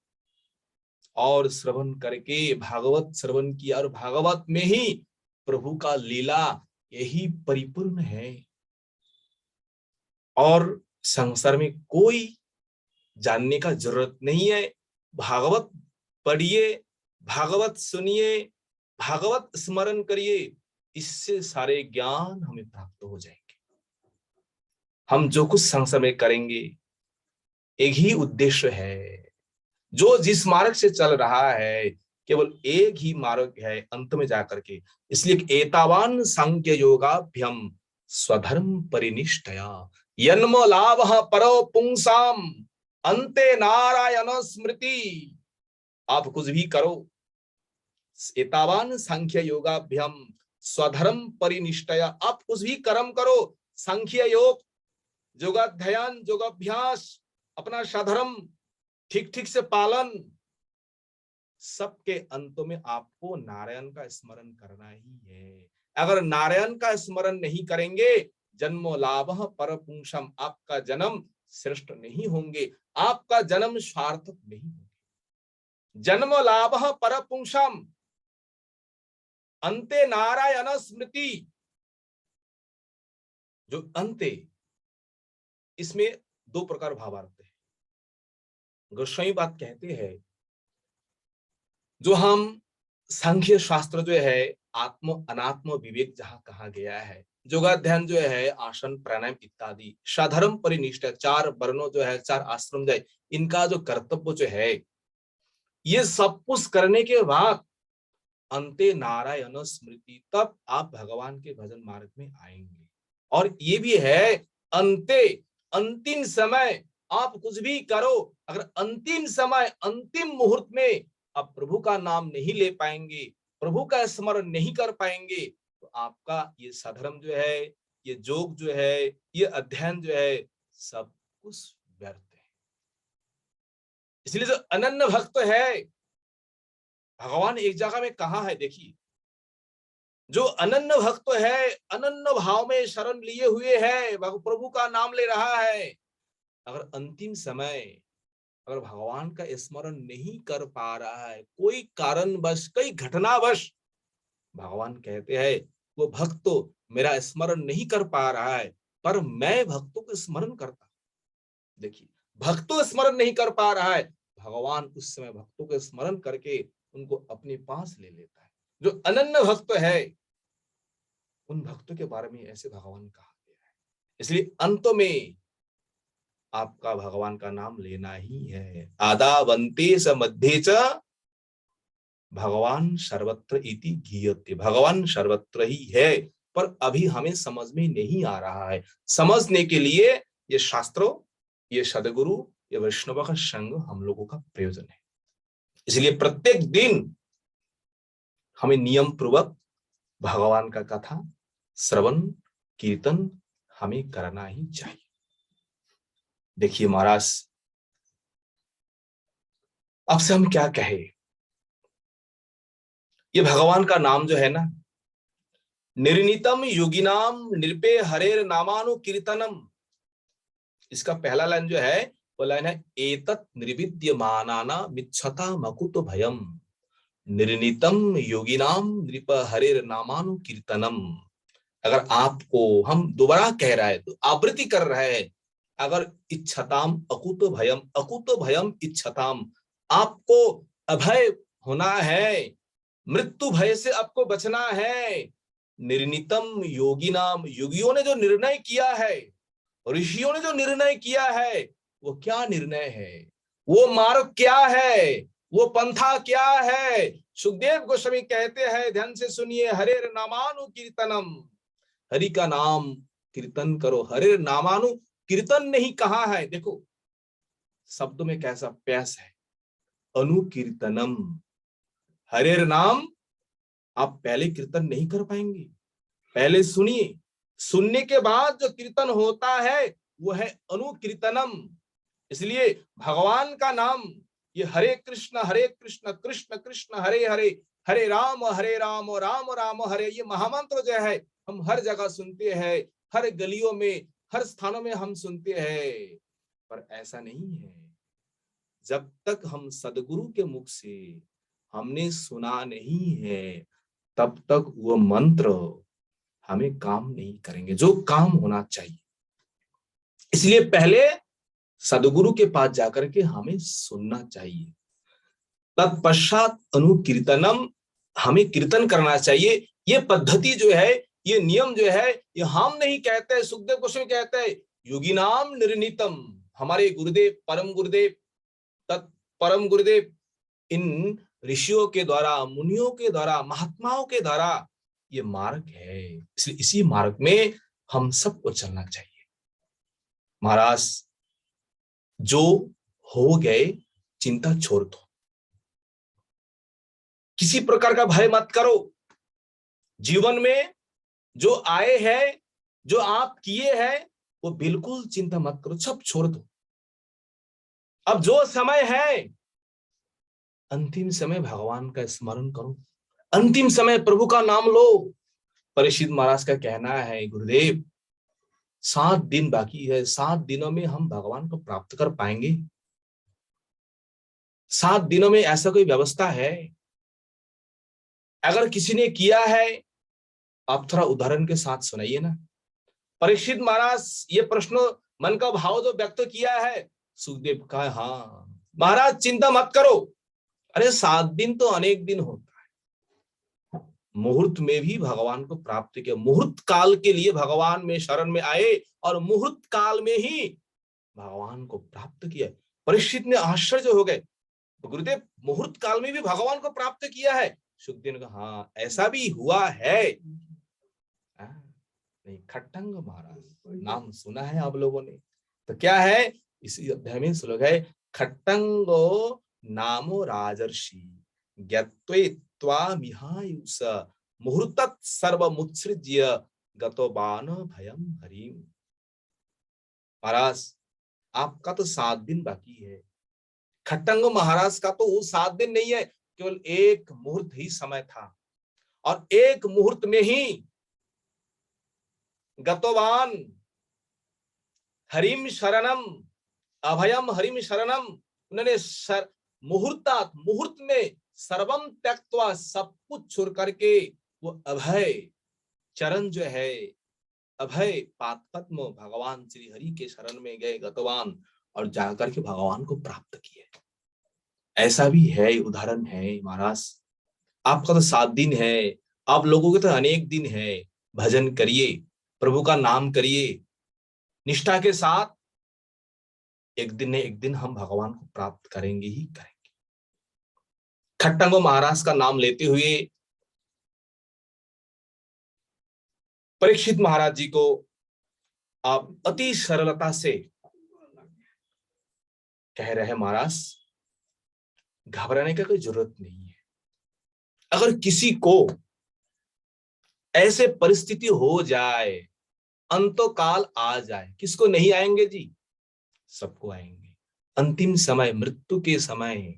और श्रवण करके भागवत श्रवण किया, और भागवत में ही प्रभु का लीला यही परिपूर्ण है। और संसार में कोई जानने का जरूरत नहीं है। भागवत पढ़िए, भागवत सुनिए, भागवत स्मरण करिए, इससे सारे ज्ञान हमें प्राप्त हो जाएंगे। हम जो कुछ संसार में करेंगे एक ही उद्देश्य है, जो जिस मार्ग से चल रहा है केवल एक ही मार्ग है अंत में जाकर के। इसलिए एतावान सांख्य योगाभ्यम स्वधर्म परिनिष्ठया यन्म लाभः परो पुंसाम अंते नारायण स्मृति। आप कुछ भी करो, एतावान सांख्य योगाभ्यम स्वधर्म परिनिष्ठया, आप कुछ भी कर्म करो, सांख्य योग, योगाध्ययन, योगाभ्यास, अपना साधर्म ठीक ठीक से पालन, सबके अंतों में आपको नारायण का स्मरण करना ही है। अगर नारायण का स्मरण नहीं करेंगे, जन्मो लाभः परपुंसम, आपका जन्म श्रेष्ठ नहीं होंगे, आपका जन्म सार्थक नहीं होंगे। जन्म लाभः परपुंसम अंते नारायण स्मृति, जो अंते, इसमें दो प्रकार भावार्थ है। गोस्वामी बात कहते हैं, जो हम सांख्य शास्त्र जो है आत्म अनात्म विवेक जहां कहा गया है, योगाध्यान जो है आसन प्राणायाम इत्यादि, साधर्म परिनिष्ठा, चार वर्णों जो है, चार आश्रम जो है, इनका जो कर्तव्य जो है, ये सब कुछ करने के बाद अंते नारायण स्मृति, तब आप भगवान के भजन मार्ग में आएंगे। और ये भी है अंते, अंतिम समय आप कुछ भी करो, अगर अंतिम समय अंतिम मुहूर्त में आप प्रभु का नाम नहीं ले पाएंगे, प्रभु का स्मरण नहीं कर पाएंगे, तो आपका ये साधर्म जो है, ये योग जो है, ये अध्ययन जो है, सब कुछ व्यर्थ है। इसलिए जो अनन्य भक्त है, भगवान एक जगह में कहा है, देखिए, जो अनन्य भक्त है, अनन्य भाव में शरण लिए हुए है, प्रभु का नाम ले रहा है, अगर अंतिम समय अगर भगवान का स्मरण नहीं कर पा रहा है, कोई कारणवश, कई घटनावश, भगवान कहते हैं वो भक्त तो मेरा स्मरण नहीं कर पा रहा है, पर मैं भक्तों को स्मरण करता। देखिए, भक्तों स्मरण नहीं कर पा रहा है, भगवान उस समय भक्तों को स्मरण करके उनको अपने पास ले लेता है। जो अनन्य भक्त है, उन भक्तों के बारे में ऐसे भगवान कहा गया है। इसलिए अंत में आपका भगवान का नाम लेना ही है। आदावंते स मध्ये च भगवान सर्वत्र इति गीयते, भगवान सर्वत्र ही है, पर अभी हमें समझ में नहीं आ रहा है। समझने के लिए ये शास्त्रों, ये सदगुरु, ये वैष्णव का संग हम लोगों का प्रयोजन है। इसलिए प्रत्येक दिन हमें नियम पूर्वक भगवान का कथा श्रवण कीर्तन हमें करना ही चाहिए। देखिए महाराज, अब से हम क्या कहें, ये भगवान का नाम जो है ना, निर्णीतम योगिनाम नृपे हरेर नामानु कीर्तनम, इसका पहला लाइन जो है वो लाइन है, एतत् निर्विद्यमानाना मिच्छता मकुतो भयम, निर्णीतम योगिनाम नृप हरेर नामानु कीर्तनम। अगर आपको हम दोबारा कह रहा है तो आवृत्ति कर रहे हैं, अगर इच्छताम अकुतो भयम, अकुतो भयम इच्छताम, आपको अभय होना है, मृत्यु भय से आपको बचना है। निर्णीतम योगिनाम, योगियों ने जो निर्णय किया है, ऋषियों ने जो निर्णय किया है, वो क्या निर्णय है, वो मार्ग क्या है, वो पंथा क्या है। सुखदेव गोस्वामी कहते हैं, ध्यान से सुनिए, हरेर नामानु कीर्तनम, हरि का नाम कीर्तन करो। हरेर नामानु कीर्तन नहीं कहा है, देखो शब्दों में कैसा प्यास है, अनुकीर्तनम। हरेर नाम आप पहले कीर्तन नहीं कर पाएंगे, पहले सुनिए, सुनने के बाद जो कीर्तन होता है वो है अनुकीर्तनम। इसलिए भगवान का नाम ये हरे कृष्ण कृष्ण कृष्ण हरे हरे, हरे राम राम राम हरे, ये महामंत्र जो है हम हर जगह सुनते हैं, हर गलियों में, हर स्थानों में हम सुनते हैं। पर ऐसा नहीं है, जब तक हम सदगुरु के मुख से हमने सुना नहीं है, तब तक वो मंत्र हमें काम नहीं करेंगे जो काम होना चाहिए। इसलिए पहले सदगुरु के पास जाकर के हमें सुनना चाहिए, तत्पश्चात अनुकीर्तनम, हमें कीर्तन करना चाहिए। ये पद्धति जो है, ये नियम जो है, ये हम नहीं कहते, सुखदेव गोस्वामी कहते हैं, योगी नाम निर्णीतम, हमारे गुरुदेव परम गुरुदेव, तत्परम गुरुदेव, इन ऋषियों के द्वारा, मुनियों के द्वारा, महात्माओं के द्वारा ये मार्ग है। इसलिए इसी मार्ग में हम सबको चलना चाहिए। महाराज, जो हो गए चिंता छोड़ दो, किसी प्रकार का भय मत करो। जीवन में जो आए हैं, जो आप किए हैं, वो बिल्कुल चिंता मत करो, सब छोड़ दो। अब जो समय है, अंतिम समय भगवान का स्मरण करो, अंतिम समय प्रभु का नाम लो। परीक्षित महाराज का कहना है, गुरुदेव 7 दिन बाकी है, 7 दिनों में हम भगवान को प्राप्त कर पाएंगे? 7 दिनों में ऐसा कोई व्यवस्था है? अगर किसी ने किया है, आप थोड़ा उदाहरण के साथ सुनाइए ना। परीक्षित महाराज ये प्रश्न, मन का भाव जो व्यक्त किया है, सुखदेव का, हाँ महाराज चिंता मत करो, अरे 7 दिन तो अनेक दिन होता है, मुहूर्त में भी भगवान को प्राप्त किया, मुहूर्त काल के लिए भगवान में शरण में आए और मुहूर्त काल में ही भगवान को प्राप्त किया। परीक्षित ने आश्चर्य हो गए, गुरुदेव मुहूर्त काल में भी भगवान को प्राप्त किया है? सुखदेव ने कहा, हाँ ऐसा भी हुआ है। नहीं, खट्टंग महाराज नाम सुना है आप लोगों ने? तो क्या है इसी अध्याय में श्लोक है, खट्टंगो नामो राजर्षि ज्ञत्वा मिहायुष मुहूर्तत् सर्वमुत्सृज्य गतो बाण भयम हरिम। महाराज आपका तो 7 दिन बाकी है, खट्टंग महाराज का तो वो 7 दिन नहीं है, केवल एक मुहूर्त ही समय था, और एक मुहूर्त में ही गतवान हरिम शरणम अभयम हरिम शरणम, उन्होंने मुहूर्त में सर्वम त्यक्त्वा, सब कुछ छोड़ करके वो अभय चरण जो है, अभय पादपद्म भगवान श्री हरि के शरण में गए गतवान, और जाकर के भगवान को प्राप्त किए। ऐसा भी है, उदाहरण है महाराज। आपका तो 7 दिन है, आप लोगों के तो अनेक दिन है। भजन करिए, प्रभु का नाम करिए निष्ठा के साथ, एक दिन न एक दिन हम भगवान को प्राप्त करेंगे ही करेंगे। खट्टंगो महाराज का नाम लेते हुए परीक्षित महाराज जी को आप अति सरलता से कह रहे हैं, महाराज घबराने का कोई जरूरत नहीं है। अगर किसी को ऐसे परिस्थिति हो जाए, अंतकाल आ जाए, किसको नहीं आएंगे जी? सबको आएंगे। अंतिम समय, मृत्यु के समय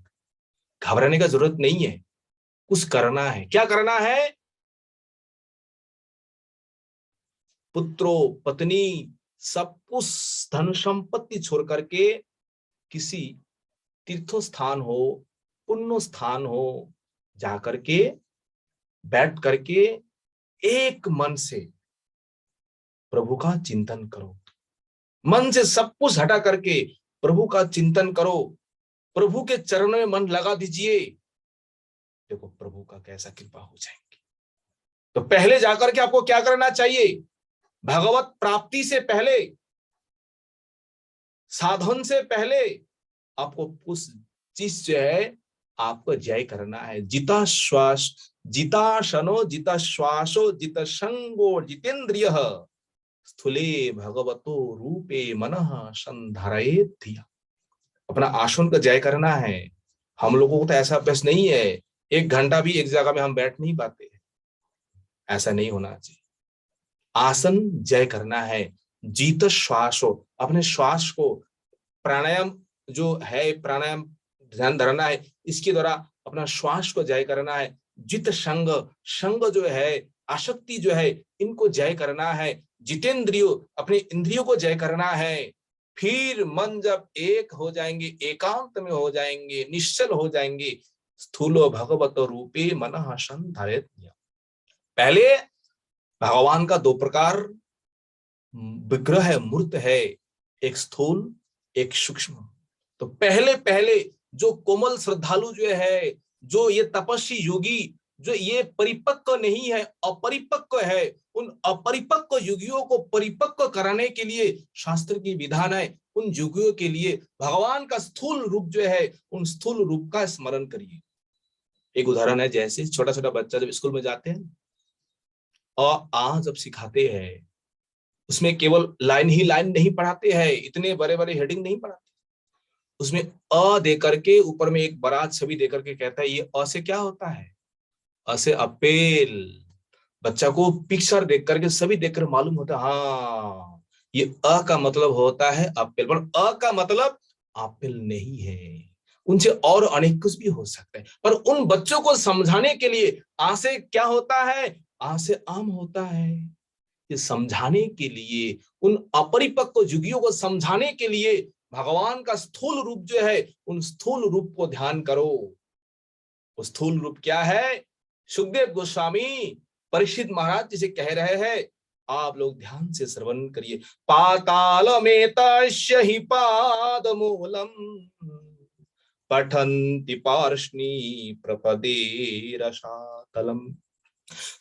घबराने का जरूरत नहीं है। कुछ करना है। क्या करना है? पुत्रो पत्नी सब कुछ धन संपत्ति छोड़ करके किसी तीर्थो स्थान हो, पुण्य स्थान हो, जाकर के बैठ करके एक मन से प्रभु का चिंतन करो। मन से सब कुछ हटा करके प्रभु का चिंतन करो, प्रभु के चरणों में मन लगा दीजिए। देखो प्रभु का कैसा कृपा हो जाएंगे। तो पहले जाकर के आपको क्या करना चाहिए? भगवत प्राप्ति से पहले, साधन से पहले आपको उस चीज जो है आपको जय करना है। जिता श्वास, जिताशनो, जिता श्वासो, जित संगो, जितेंद्रिय स्थूले भगवतो रूपे मनः संधारयेत् धिया। अपना आसन का जय करना है। हम लोगों को तो ऐसा अभ्यास नहीं है, 1 घंटा भी एक जगह में हम बैठ नहीं पाते। ऐसा नहीं होना चाहिए। आसन जय करना है। जीत श्वास हो, अपने श्वास को, प्राणायाम जो है, प्राणायाम ध्यान धरना है, इसके द्वारा अपना श्वास को जय करना है। जित संग, संग जो है, आसक्ति जो है, इनको जय करना है। जितेंद्रियो, अपने इंद्रियों को जय करना है। फिर मन जब एक हो जाएंगे, एकांत में हो जाएंगे, निश्चल हो जाएंगे, स्थूलो भगवत रूपे मनः संधारयेत्। पहले भगवान का 2 प्रकार विग्रह है, मूर्त है, एक स्थूल, एक सूक्ष्म। तो पहले पहले जो कोमल श्रद्धालु जो है, जो ये तपस्वी योगी, जो ये परिपक्व नहीं है, अपरिपक्व है, उन अपरिपक्व योगियों को परिपक्व कराने के लिए शास्त्र की विधान है। उन योगियों के लिए भगवान का स्थूल रूप जो है, उन स्थूल रूप का स्मरण करिए। एक उदाहरण है, जैसे छोटा छोटा बच्चा जब स्कूल में जाते हैं और आ जब सिखाते हैं, उसमें केवल लाइन ही लाइन नहीं पढ़ाते हैं, इतने बड़े बड़े हेडिंग नहीं पढ़ाते। उसमें अ दे करके ऊपर में एक बड़ा छवि दे करके कहता है ये अ से क्या होता है? अ से अपेल। बच्चा को पिक्चर देख करके सभी देखकर मालूम होता है, हाँ ये अ का मतलब होता है अपेल। पर अ का मतलब अपेल नहीं है, उनसे और अनेक कुछ भी हो सकता है। पर उन बच्चों को समझाने के लिए आ से क्या होता है? आ से आम होता है। ये समझाने के लिए, उन अपरिपक्व युगियों को समझाने के लिए भगवान का स्थूल रूप जो है, उन स्थूल रूप को ध्यान करो। वो स्थूल रूप क्या है? सुखदेव गोस्वामी परीक्षित महाराज जिसे कह रहे हैं, आप लोग ध्यान से श्रवण करिए। पातालमेतस्य हि पादमूलम पठन्ति पार्ष्णी प्रपदे रसातलम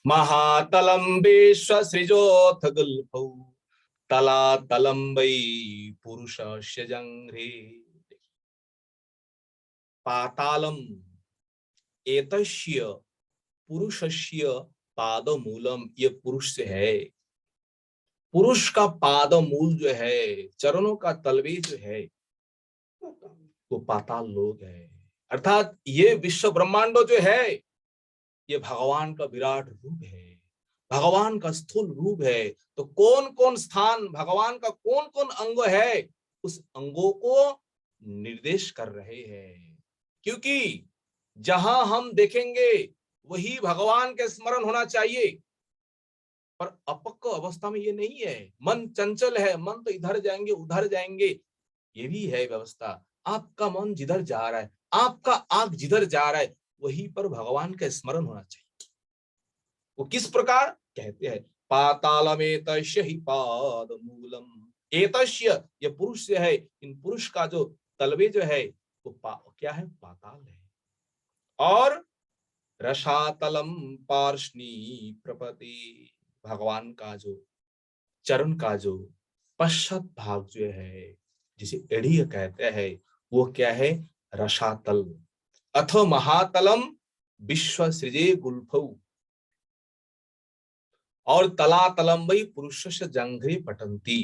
महातलम विश्वसृजोऽथ गुल्फौ तलातलं वै पुरुषस्य जंघ्रे। पातालम एतस्य पुरुषस्य पादमूलम, ये पुरुष से है। पुरुष का पादमूल जो है, चरणों का तलवे जो है, वो पाताल लोक है। अर्थात ये विश्व ब्रह्मांडो जो है, ये भगवान का विराट रूप है, भगवान का स्थूल रूप है। तो कौन कौन स्थान, भगवान का कौन कौन अंग है, उस अंगों को निर्देश कर रहे हैं। क्योंकि जहां हम देखेंगे वही भगवान के स्मरण होना चाहिए। पर अपक्व अवस्था में ये नहीं है, मन चंचल है, मन तो इधर जाएंगे उधर जाएंगे, ये भी है व्यवस्था। आपका मन जिधर जा रहा है, आपका आंख जिधर जा रहा है, वहीं पर भगवान का स्मरण होना चाहिए। वो किस प्रकार कहते हैं? पातालमेतस्य हि पादमूलम। एतस्य, ये पुरुष से है, इन पुरुष का जो तलवे जो है वो क्या है? पाताल है। और रसातलम पार्ष्णी प्रपति, भगवान का जो चरण का जो पश्चात भाग जो है, जिसे एड़ी कहते हैं, वो क्या है? रसातल। अथ महातलम विश्व सृजे गुल्फौ और तलातलम वही पुरुषस्य जंघ्रे पठन्ति।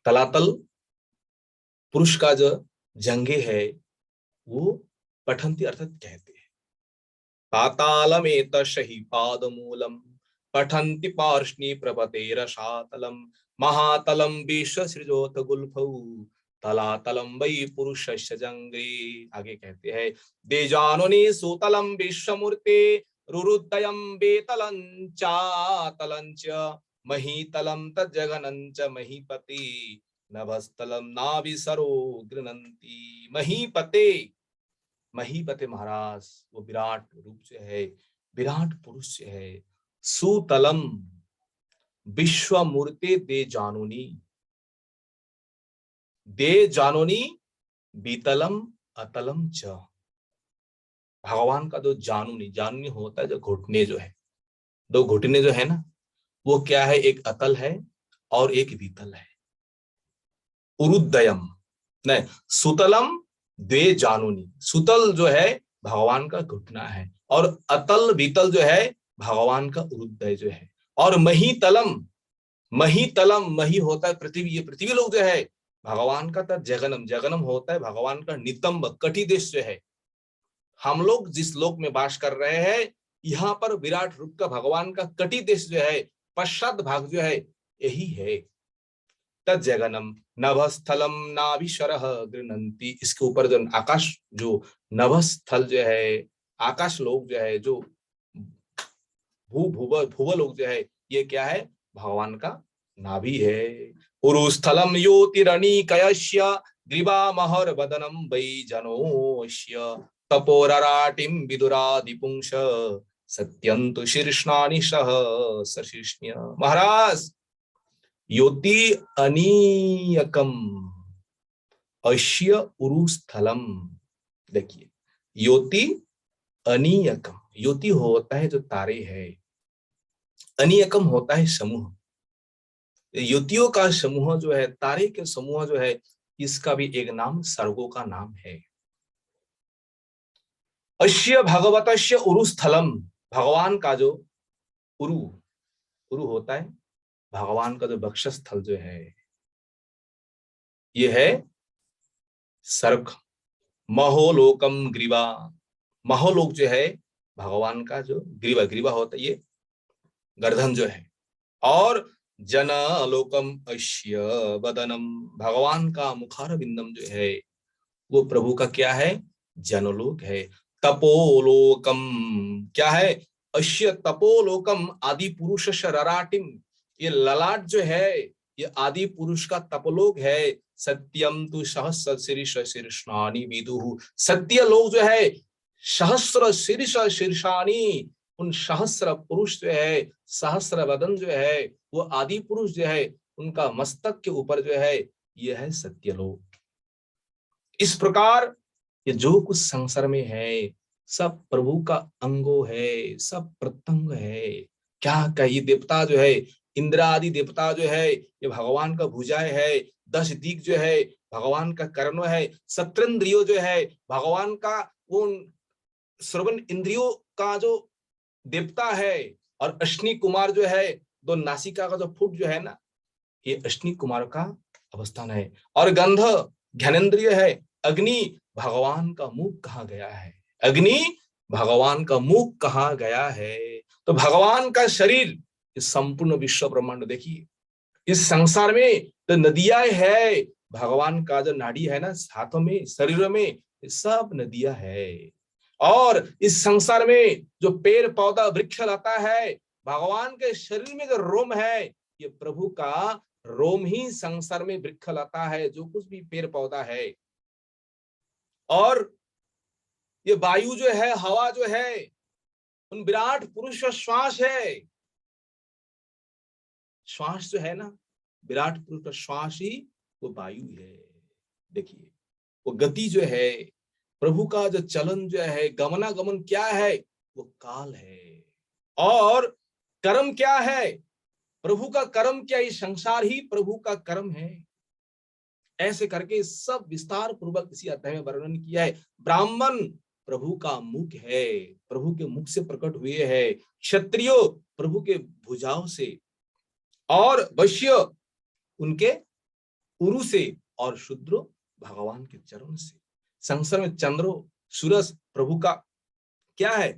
तलातल पुरुष का जो जंघे है, वो पठन्ति अर्थात कहते हैं। पातालमेतस्य हि पादमूलम पठन्ति पार्ष्णी प्रपते रसातलम महातलम विश्व सृजोत गुल्फौ तलातलम वै पुरुषस्य जंगे। आगे कहते हैं दे जानोनि सुतलम विश्वमूर्ते रुरुदयम बेतलं चातलं च महीतलं तज्जगनं च महीपति नभस्थलम नाभिसरो गृणंती। महीपते, महीपते महाराज वो विराट रूप जो है, विराट पुरुष जो है, सुतलम विश्वमूर्ते दे जानोनी, दे जानोनी बीतलम अतलम च। भगवान का जो जानूनी, जानूनी होता है जो घुटने जो है, दो घुटने जो है ना, वो क्या है, एक अतल है और एक बीतल है। उरुद्दयम नहीं, सुतलम द्वे जानूनी, सुतल जो है भगवान का घुटना है और अतल बीतल जो है भगवान का उरुद्दय जो है। और महीतलम, महीतलम, मही होता है पृथ्वी, ये पृथ्वी लोग जो है भगवान का तो जगनम, जगनम होता है भगवान का नितंब, कटी देश जो है। हम लोग जिस लोक में वास कर रहे हैं, यहाँ पर विराट रूप का भगवान का कटी देश जो है, पश्चात भाग जो है यही है। तज्जगनम नभस्थलम नाभिशरः गृह्णन्ति। इसके ऊपर जो आकाश, जो नभस्थल जो है, आकाश लोक जो है, जो भूव लोक जो है, ये क्या है, भगवान का नाभि है। उरुस्थलम योतिरणीकयस्य ग्रीवामहर वदनम वै जनोस्य तपोरराटिम विदुरादिपुंस सत्यंतु शीर्ष्णानि सह सशिष्ण्य। महाराज योति अनीयकम अश्य उरुस्थलम। देखिए योति अनीयकम, योति होता है जो तारे है, अनीयकम होता है समूह। युतियों का समूह जो है, तारे के समूह जो है, इसका भी एक नाम सर्गों का नाम है। अश्य भगवतस्य उरुस्थलम, भगवान का जो उरु, उरु होता है भगवान का जो वक्षस्थल जो है, ये है सर्ग। महोलोकम ग्रीवा, महोलोक जो है भगवान का जो ग्रीवा, ग्रीवा होता है ये गर्दन जो है। और जनलोकम अश्य वदनम, भगवान का मुखार बिंदम जो है वो प्रभु का क्या है, जनलोक है। तपोलोकम क्या है, अश्य तपोलोकम आदि पुरुष शराटिम, ये ललाट जो है ये आदि पुरुष का तपलोक है। सत्यम तु सहस्र शीर्ष शीर्षाणी विदुः, सत्य लोक जो है सहस्र शीर्ष शीर्षाणी, उन सहस्र पुरुष जो है, सहस्र वदन जो है, वो आदि पुरुष जो है, उनका मस्तक के ऊपर जो है यह है सत्यलोक। इस प्रकार ये जो कुछ संसार में है सब प्रभु का अंगो है, सब प्रत्यंग है। क्या क्या ये देवता जो है, इंद्र आदि देवता जो है, ये भगवान का भुजाएं है। 10 दिक जो है भगवान का कर्ण है। 17 इंद्रियों जो है भगवान का, वो श्रवण इंद्रियों का जो देवता है। और अश्विनी कुमार जो है, 2 नासिका का जो फुट जो है ना, ये अश्विनी कुमार का अवस्थान है। और गंध ज्ञानेन्द्रिय है। अग्नि भगवान का मुख कहा गया है, अग्नि भगवान का मुख कहा गया है। तो भगवान का शरीर, इस संपूर्ण विश्व ब्रह्मांड देखिए, इस संसार में तो नदियां है, भगवान का जो नाड़ी है ना हाथों में, शरीर में, सब नदियां है। और इस संसार में जो पेड़ पौधा वृक्ष लाता है, भगवान के शरीर में जो रोम है, ये प्रभु का रोम ही संसार में वृक्ष लाता है, जो कुछ भी पेड़ पौधा है। और ये वायु जो है, हवा जो है, उन विराट पुरुष का श्वास है। श्वास जो है ना, विराट पुरुष का श्वास ही वो वायु है। देखिए वो गति जो है, प्रभु का जो चलन जो है, गमनागमन क्या है, वो काल है। और कर्म क्या है, प्रभु का कर्म क्या, ये संसार ही प्रभु का कर्म है। ऐसे करके सब विस्तार पूर्वक इसी अध्याय में वर्णन किया है। ब्राह्मण प्रभु का मुख है, प्रभु के मुख से प्रकट हुए हैं। क्षत्रियो प्रभु के भुजाओं से, और वैश्य उनके उरु से, और शूद्रो भगवान के चरण से। संसार में चंद्रो सूरज प्रभु का क्या है,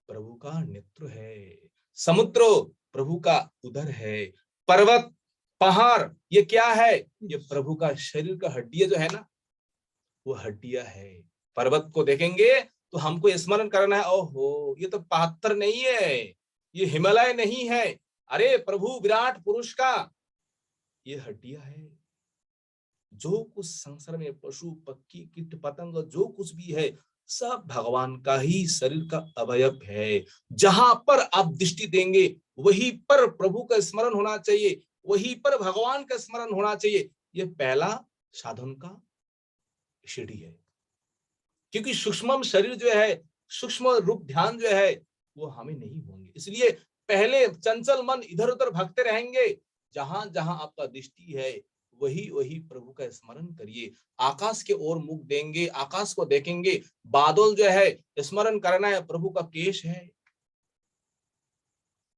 प्रभु का नेत्र है। समुद्रो प्रभु का उदर है। पर्वत पहाड़ ये क्या है? ये प्रभु का शरीर का हड्डियां जो है ना, वो हड्डियां है। पर्वत को देखेंगे तो हमको स्मरण करना है, ओहो ये तो पत्थर नहीं है, ये हिमालय नहीं है, अरे प्रभु विराट पुरुष का ये हड्डियां है। जो कुछ संसार में पशु पक्षी कीट पतंग जो कुछ भी है, सब भगवान का ही शरीर का अवयव है। जहां पर आप दृष्टि देंगे वहीं पर प्रभु का स्मरण होना चाहिए, वहीं पर भगवान का स्मरण होना चाहिए। ये पहला साधन का सीढ़ी है। क्योंकि सूक्ष्म शरीर जो है, सूक्ष्म रूप ध्यान जो है, वो हमें नहीं होंगे। इसलिए पहले चंचल मन इधर उधर भगते रहेंगे। जहां जहां आपका दृष्टि है वही वही प्रभु का स्मरण करिए। आकाश के ओर मुख देंगे, आकाश को देखेंगे, बादल जो है स्मरण करना है, प्रभु का केश है।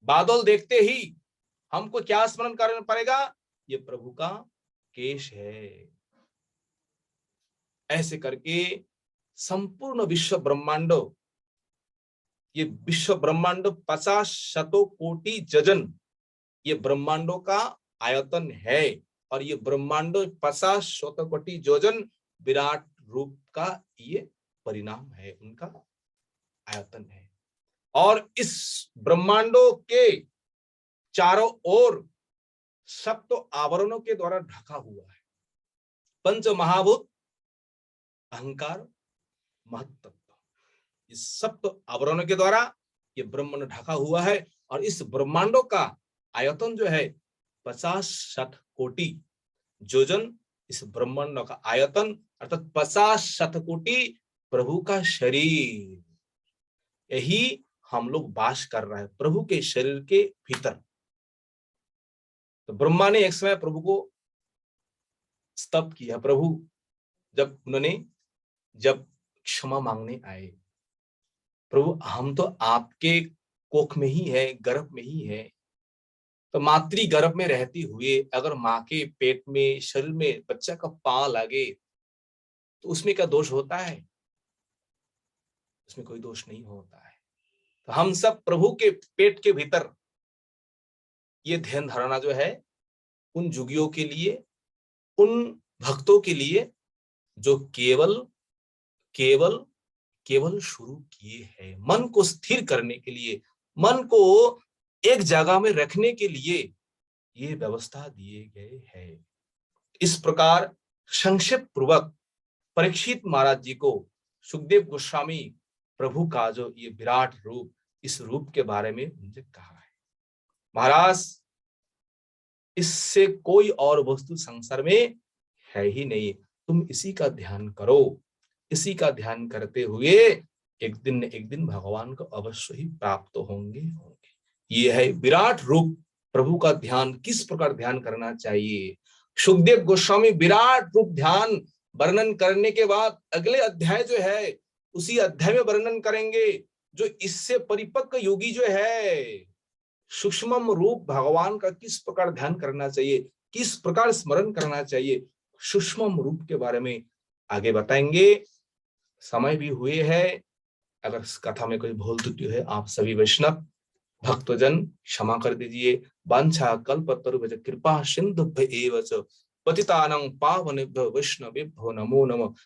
बादल देखते ही हमको क्या स्मरण करना पड़ेगा? ये प्रभु का केश है। ऐसे करके संपूर्ण विश्व ब्रह्मांड, ये विश्व ब्रह्मांड 50 शतों कोटि जजन ये ब्रह्मांडों का आयतन है। और ये ब्रह्मांड 50 शतों कोटि योजन विराट रूप का ये परिणाम है, उनका आयतन है। और इस ब्रह्मांडों के चारों ओर सप्त आवरणों के द्वारा ढका हुआ है। पंच महाभूत, अहंकार, महत्त्व, इस सप्त आवरणों के द्वारा ये ब्रह्मांड ढका हुआ है। और इस ब्रह्मांडों का आयतन जो है 50 कोटि योजन, इस ब्रह्मांड का आयतन अर्थात 50 कोटि प्रभु का शरीर, यही हम लोग वास कर रहे हैं प्रभु के शरीर के भीतर। तो ब्रह्मा ने एक समय प्रभु को स्तव किया। प्रभु जब उन्होंने जब क्षमा मांगने आए, प्रभु हम तो आपके कोख में ही है, गर्भ में ही है, तो मातृ गर्भ में रहते हुए अगर माँ के पेट में शरीर में बच्चा का पांव लगे तो उसमें क्या दोष होता है? उसमें कोई दोष नहीं होता है। तो हम सब प्रभु के पेट के भीतर ये ध्यान धारणा जो है उन जुगियों के लिए, उन भक्तों के लिए जो केवल केवल केवल शुरू किए हैं, मन को स्थिर करने के लिए, मन को एक जगह में रखने के लिए ये व्यवस्था दिए गए हैं। इस प्रकार संक्षिप्त पूर्वक परीक्षित महाराज जी को सुखदेव गोस्वामी प्रभु का जो ये विराट रूप, इस रूप के बारे में उनसे कहा है। महाराज इससे कोई और वस्तु संसार में है ही नहीं, तुम इसी का ध्यान करो। इसी का ध्यान करते हुए एक दिन भगवान को अवश्य ही प्राप्त होंगे। ये है विराट रूप प्रभु का ध्यान। किस प्रकार ध्यान करना चाहिए? सुखदेव गोस्वामी विराट रूप ध्यान वर्णन करने के बाद अगले अध्याय जो है उसी अध्याय में वर्णन करेंगे जो इससे परिपक्व योगी जो है सूक्ष्म रूप भगवान का किस प्रकार ध्यान करना चाहिए, किस प्रकार स्मरण करना चाहिए, सूक्ष्म रूप के बारे में आगे बताएंगे। समय भी हुए है, अगर इस कथा में कोई भूल त्रुटि है आप सभी वैष्णव भक्तजन क्षमा कर दीजिए। वांछा कल्पतरुभ्यश्च कृपा सिन्धुभ्य एव च पतितानां पावनेभ्यो वैष्णवेभ्यो नमो नमः।